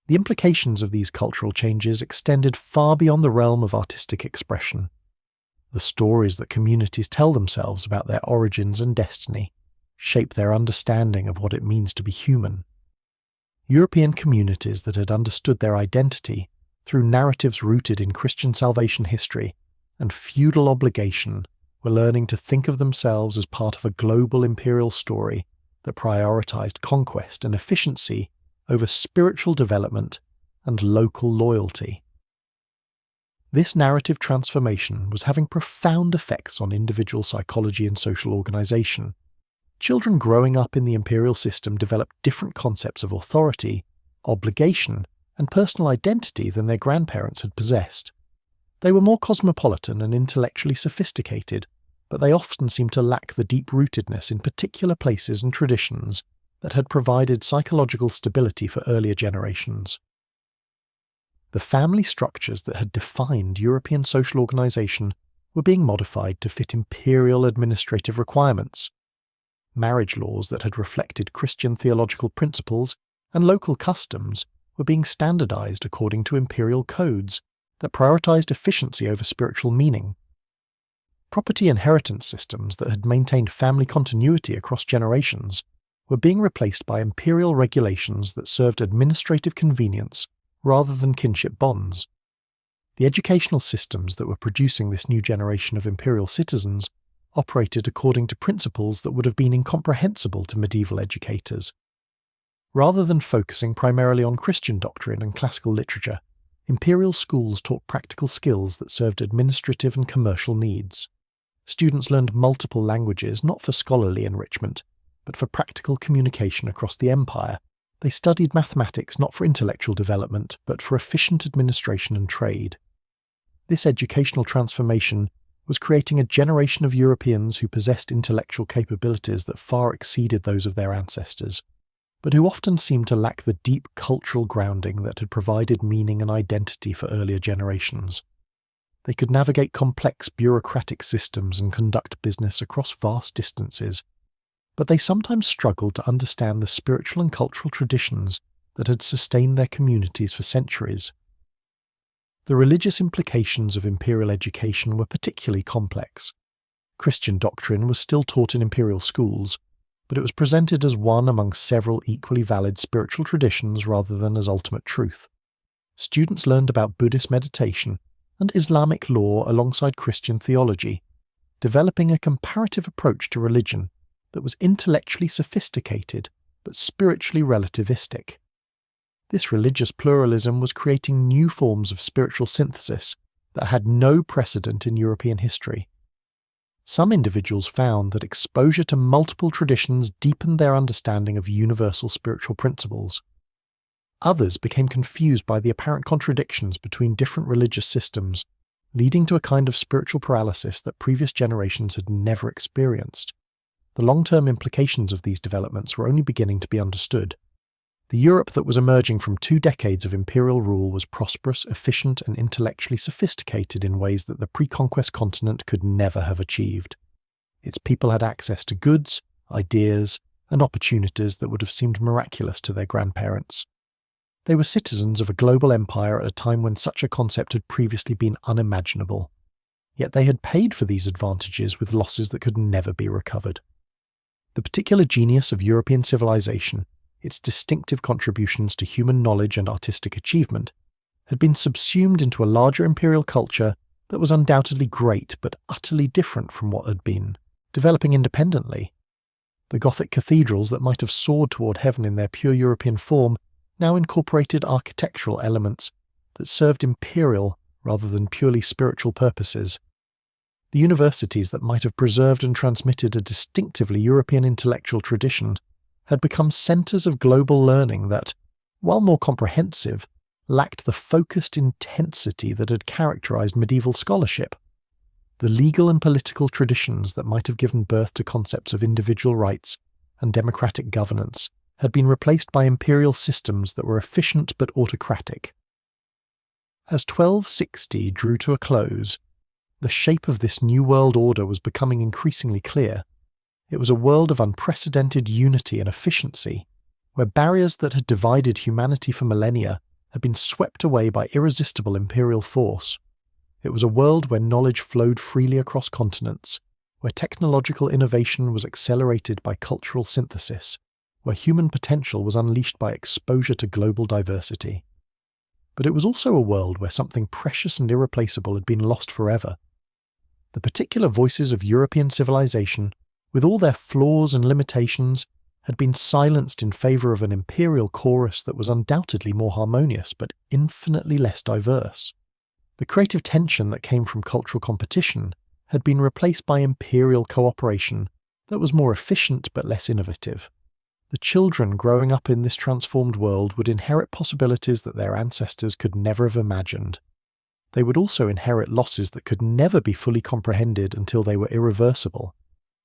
The implications of these cultural changes extended far beyond the realm of artistic expression. The stories that communities tell themselves about their origins and destiny shape their understanding of what it means to be human. European communities that had understood their identity through narratives rooted in Christian salvation history and feudal obligation were learning to think of themselves as part of a global imperial story that prioritized conquest and efficiency over spiritual development and local loyalty. This narrative transformation was having profound effects on individual psychology and social organization. Children growing up in the imperial system developed different concepts of authority, obligation, and personal identity than their grandparents had possessed. They were more cosmopolitan and intellectually sophisticated, but they often seemed to lack the deep-rootedness in particular places and traditions that had provided psychological stability for earlier generations. The family structures that had defined European social organization were being modified to fit imperial administrative requirements. Marriage laws that had reflected Christian theological principles and local customs were being standardized according to imperial codes that prioritized efficiency over spiritual meaning. Property inheritance systems that had maintained family continuity across generations were being replaced by imperial regulations that served administrative convenience rather than kinship bonds. The educational systems that were producing this new generation of imperial citizens operated according to principles that would have been incomprehensible to medieval educators. Rather than focusing primarily on Christian doctrine and classical literature, imperial schools taught practical skills that served administrative and commercial needs. Students learned multiple languages not for scholarly enrichment, but for practical communication across the empire. They studied mathematics not for intellectual development, but for efficient administration and trade. This educational transformation was creating a generation of Europeans who possessed intellectual capabilities that far exceeded those of their ancestors, but who often seemed to lack the deep cultural grounding that had provided meaning and identity for earlier generations. They could navigate complex bureaucratic systems and conduct business across vast distances, but they sometimes struggled to understand the spiritual and cultural traditions that had sustained their communities for centuries. The religious implications of imperial education were particularly complex. Christian doctrine was still taught in imperial schools, but it was presented as one among several equally valid spiritual traditions rather than as ultimate truth. Students learned about Buddhist meditation and Islamic law alongside Christian theology, developing a comparative approach to religion that was intellectually sophisticated but spiritually relativistic. This religious pluralism was creating new forms of spiritual synthesis that had no precedent in European history. Some individuals found that exposure to multiple traditions deepened their understanding of universal spiritual principles. Others became confused by the apparent contradictions between different religious systems, leading to a kind of spiritual paralysis that previous generations had never experienced. The long-term implications of these developments were only beginning to be understood. The Europe that was emerging from 2 decades of imperial rule was prosperous, efficient, and intellectually sophisticated in ways that the pre-conquest continent could never have achieved. Its people had access to goods, ideas, and opportunities that would have seemed miraculous to their grandparents. They were citizens of a global empire at a time when such a concept had previously been unimaginable. Yet they had paid for these advantages with losses that could never be recovered. The particular genius of European civilization, its distinctive contributions to human knowledge and artistic achievement, had been subsumed into a larger imperial culture that was undoubtedly great but utterly different from what had been, developing independently. The Gothic cathedrals that might have soared toward heaven in their pure European form now incorporated architectural elements that served imperial rather than purely spiritual purposes. The universities that might have preserved and transmitted a distinctively European intellectual tradition had become centres of global learning that, while more comprehensive, lacked the focused intensity that had characterised medieval scholarship. The legal and political traditions that might have given birth to concepts of individual rights and democratic governance had been replaced by imperial systems that were efficient but autocratic. As 1260 drew to a close, the shape of this new world order was becoming increasingly clear. It was a world of unprecedented unity and efficiency, where barriers that had divided humanity for millennia had been swept away by irresistible imperial force. It was a world where knowledge flowed freely across continents, where technological innovation was accelerated by cultural synthesis, where human potential was unleashed by exposure to global diversity. But it was also a world where something precious and irreplaceable had been lost forever. The particular voices of European civilization, with all their flaws and limitations, had been silenced in favour of an imperial chorus that was undoubtedly more harmonious but infinitely less diverse. The creative tension that came from cultural competition had been replaced by imperial cooperation that was more efficient but less innovative. The children growing up in this transformed world would inherit possibilities that their ancestors could never have imagined. They would also inherit losses that could never be fully comprehended until they were irreversible.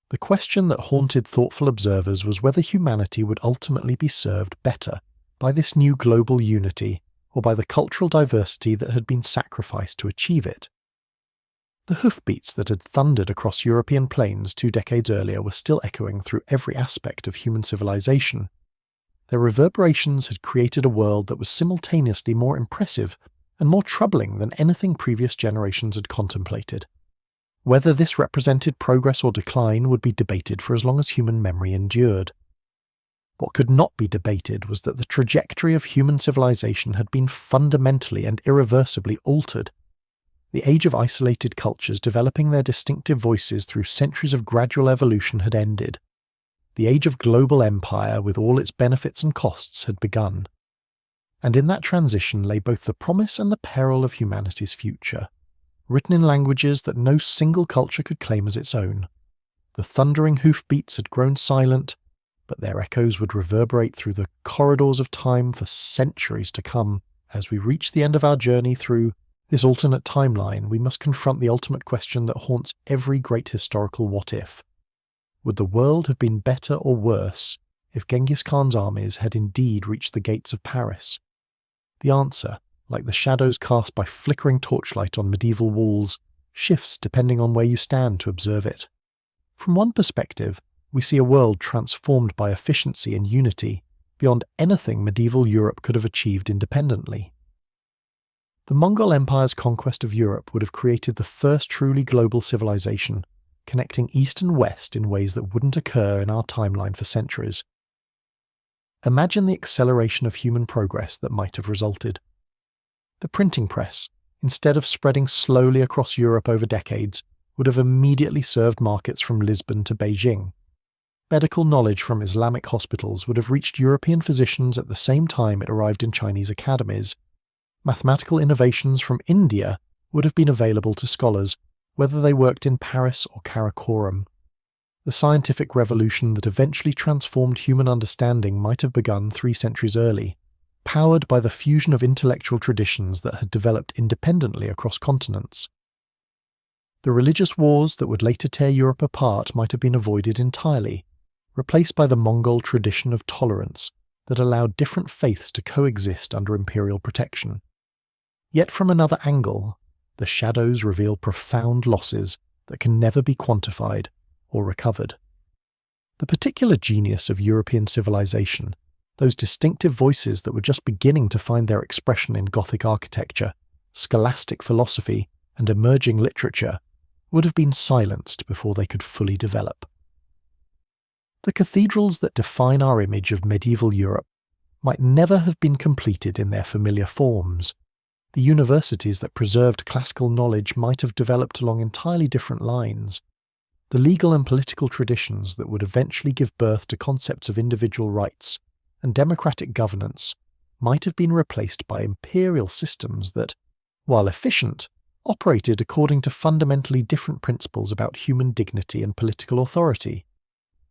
The question that haunted thoughtful observers was whether humanity would ultimately be served better by this new global unity or by the cultural diversity that had been sacrificed to achieve it. The hoofbeats that had thundered across European plains 2 decades earlier were still echoing through every aspect of human civilization. Their reverberations had created a world that was simultaneously more impressive and more troubling than anything previous generations had contemplated. Whether this represented progress or decline would be debated for as long as human memory endured. What could not be debated was that the trajectory of human civilization had been fundamentally and irreversibly altered. The age of isolated cultures developing their distinctive voices through centuries of gradual evolution had ended. The age of global empire, with all its benefits and costs, had begun. And in that transition lay both the promise and the peril of humanity's future, written in languages that no single culture could claim as its own. The thundering hoofbeats had grown silent, but their echoes would reverberate through the corridors of time for centuries to come. As we reach the end of our journey through this alternate timeline, we must confront the ultimate question that haunts every great historical what-if. Would the world have been better or worse if Genghis Khan's armies had indeed reached the gates of Paris? The answer, like the shadows cast by flickering torchlight on medieval walls, shifts depending on where you stand to observe it. From one perspective, we see a world transformed by efficiency and unity beyond anything medieval Europe could have achieved independently. The Mongol Empire's conquest of Europe would have created the first truly global civilization, connecting East and West in ways that wouldn't occur in our timeline for centuries. Imagine the acceleration of human progress that might have resulted. The printing press, instead of spreading slowly across Europe over decades, would have immediately served markets from Lisbon to Beijing. Medical knowledge from Islamic hospitals would have reached European physicians at the same time it arrived in Chinese academies. Mathematical innovations from India would have been available to scholars, whether they worked in Paris or Karakoram. The scientific revolution that eventually transformed human understanding might have begun 3 centuries early, powered by the fusion of intellectual traditions that had developed independently across continents. The religious wars that would later tear Europe apart might have been avoided entirely, replaced by the Mongol tradition of tolerance that allowed different faiths to coexist under imperial protection. Yet from another angle, the shadows reveal profound losses that can never be quantified or recovered. The particular genius of European civilization, those distinctive voices that were just beginning to find their expression in Gothic architecture, scholastic philosophy, and emerging literature, would have been silenced before they could fully develop. The cathedrals that define our image of medieval Europe might never have been completed in their familiar forms. The universities that preserved classical knowledge might have developed along entirely different lines. The legal and political traditions that would eventually give birth to concepts of individual rights and democratic governance might have been replaced by imperial systems that, while efficient, operated according to fundamentally different principles about human dignity and political authority.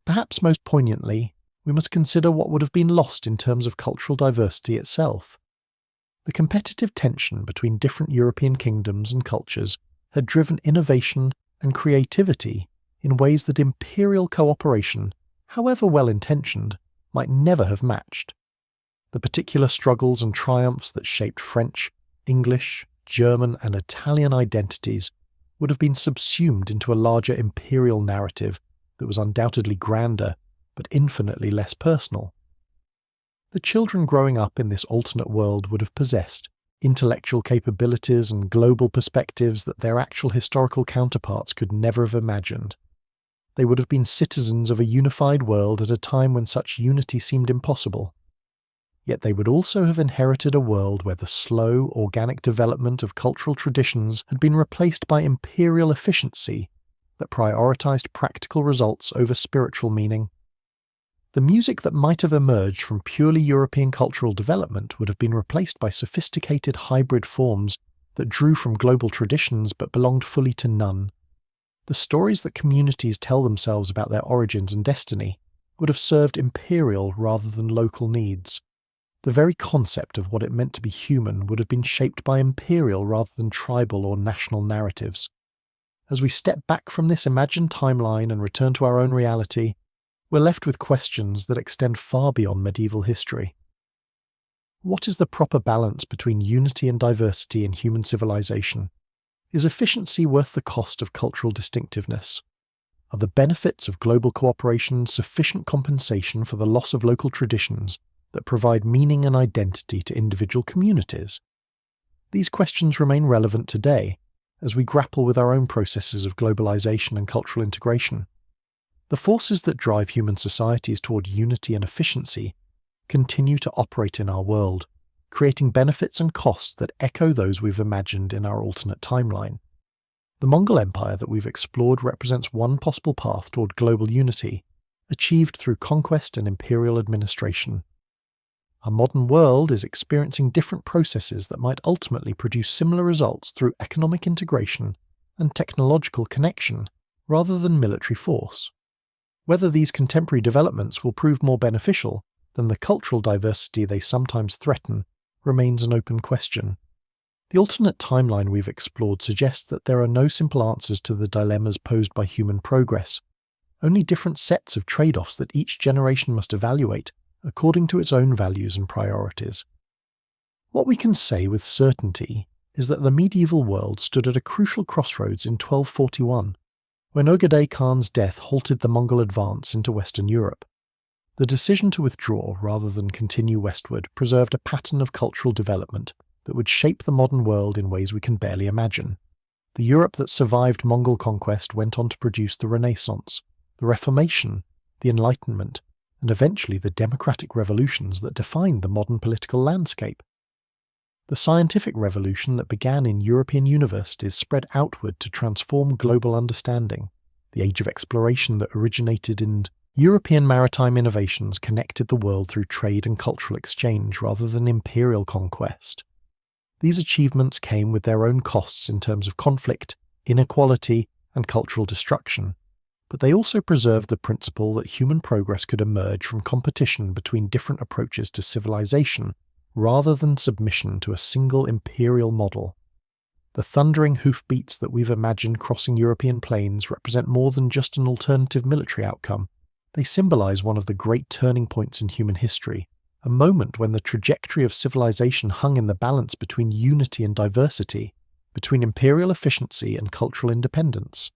Perhaps most poignantly, we must consider what would have been lost in terms of cultural diversity itself. The competitive tension between different European kingdoms and cultures had driven innovation and creativity in ways that imperial cooperation, however well-intentioned, might never have matched. The particular struggles and triumphs that shaped French, English, German and Italian identities would have been subsumed into a larger imperial narrative that was undoubtedly grander but infinitely less personal. The children growing up in this alternate world would have possessed intellectual capabilities and global perspectives that their actual historical counterparts could never have imagined. They would have been citizens of a unified world at a time when such unity seemed impossible. Yet they would also have inherited a world where the slow, organic development of cultural traditions had been replaced by imperial efficiency that prioritized practical results over spiritual meaning. The music that might have emerged from purely European cultural development would have been replaced by sophisticated hybrid forms that drew from global traditions but belonged fully to none. The stories that communities tell themselves about their origins and destiny would have served imperial rather than local needs. The very concept of what it meant to be human would have been shaped by imperial rather than tribal or national narratives. As we step back from this imagined timeline and return to our own reality, we're left with questions that extend far beyond medieval history. What is the proper balance between unity and diversity in human civilization? Is efficiency worth the cost of cultural distinctiveness? Are the benefits of global cooperation sufficient compensation for the loss of local traditions that provide meaning and identity to individual communities? These questions remain relevant today as we grapple with our own processes of globalization and cultural integration. The forces that drive human societies toward unity and efficiency continue to operate in our world, creating benefits and costs that echo those we've imagined in our alternate timeline. The Mongol Empire that we've explored represents one possible path toward global unity, achieved through conquest and imperial administration. Our modern world is experiencing different processes that might ultimately produce similar results through economic integration and technological connection rather than military force. Whether these contemporary developments will prove more beneficial than the cultural diversity they sometimes threaten remains an open question. The alternate timeline we've explored suggests that there are no simple answers to the dilemmas posed by human progress, only different sets of trade-offs that each generation must evaluate according to its own values and priorities. What we can say with certainty is that the medieval world stood at a crucial crossroads in 1241, when Genghis Khan's death halted the Mongol advance into Western Europe. The decision to withdraw rather than continue westward preserved a pattern of cultural development that would shape the modern world in ways we can barely imagine. The Europe that survived Mongol conquest went on to produce the Renaissance, the Reformation, the Enlightenment, and eventually the democratic revolutions that defined the modern political landscape. The scientific revolution that began in European universities spread outward to transform global understanding. The age of exploration that originated in European maritime innovations connected the world through trade and cultural exchange rather than imperial conquest. These achievements came with their own costs in terms of conflict, inequality, and cultural destruction, but they also preserved the principle that human progress could emerge from competition between different approaches to civilization rather than submission to a single imperial model. The thundering hoofbeats that we've imagined crossing European plains represent more than just an alternative military outcome. They symbolize one of the great turning points in human history, a moment when the trajectory of civilization hung in the balance between unity and diversity, between imperial efficiency and cultural independence.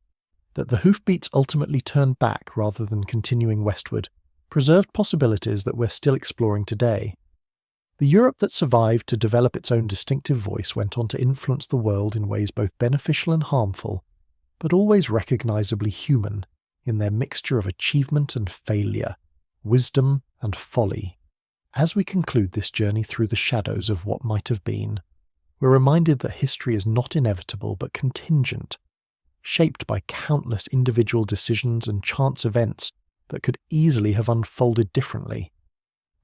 That the hoofbeats ultimately turned back rather than continuing westward preserved possibilities that we're still exploring today. The Europe that survived to develop its own distinctive voice went on to influence the world in ways both beneficial and harmful, but always recognizably human in their mixture of achievement and failure, wisdom and folly. As we conclude this journey through the shadows of what might have been, we're reminded that history is not inevitable but contingent, shaped by countless individual decisions and chance events that could easily have unfolded differently.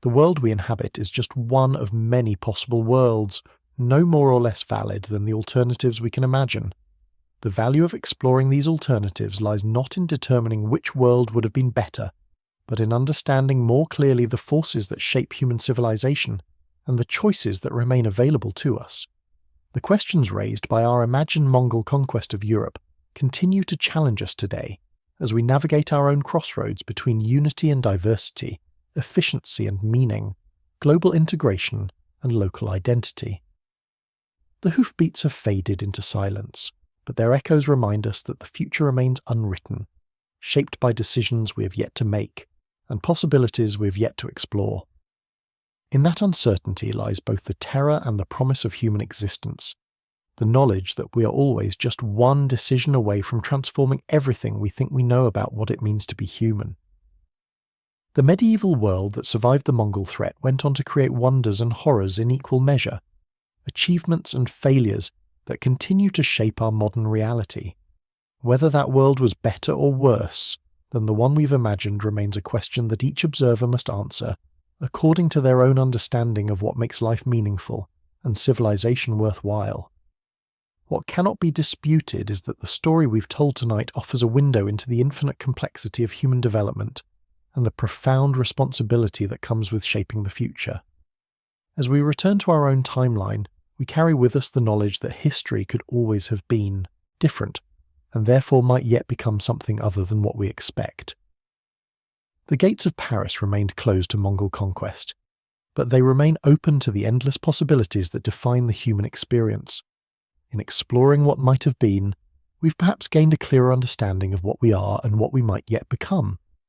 The world we inhabit is just one of many possible worlds, no more or less valid than the alternatives we can imagine. The value of exploring these alternatives lies not in determining which world would have been better, but in understanding more clearly the forces that shape human civilization and the choices that remain available to us. The questions raised by our imagined Mongol conquest of Europe continue to challenge us today as we navigate our own crossroads between unity and diversity, efficiency and meaning, global integration and local identity. The hoofbeats have faded into silence, but their echoes remind us that the future remains unwritten, shaped by decisions we have yet to make and possibilities we have yet to explore. In that uncertainty lies both the terror and the promise of human existence, the knowledge that we are always just one decision away from transforming everything we think we know about what it means to be human. The medieval world that survived the Mongol threat went on to create wonders and horrors in equal measure, achievements and failures that continue to shape our modern reality. Whether that world was better or worse than the one we've imagined remains a question that each observer must answer according to their own understanding of what makes life meaningful and civilization worthwhile. What cannot be disputed is that the story we've told tonight offers a window into the infinite complexity of human development and the profound responsibility that comes with shaping the future. As we return to our own timeline, we carry with us the knowledge that history could always have been different, and therefore might yet become something other than what we expect. The gates of Paris remained closed to Mongol conquest, but they remain open to the endless possibilities that define the human experience. In exploring what might have been, we've perhaps gained a clearer understanding of what we are and what we might yet become.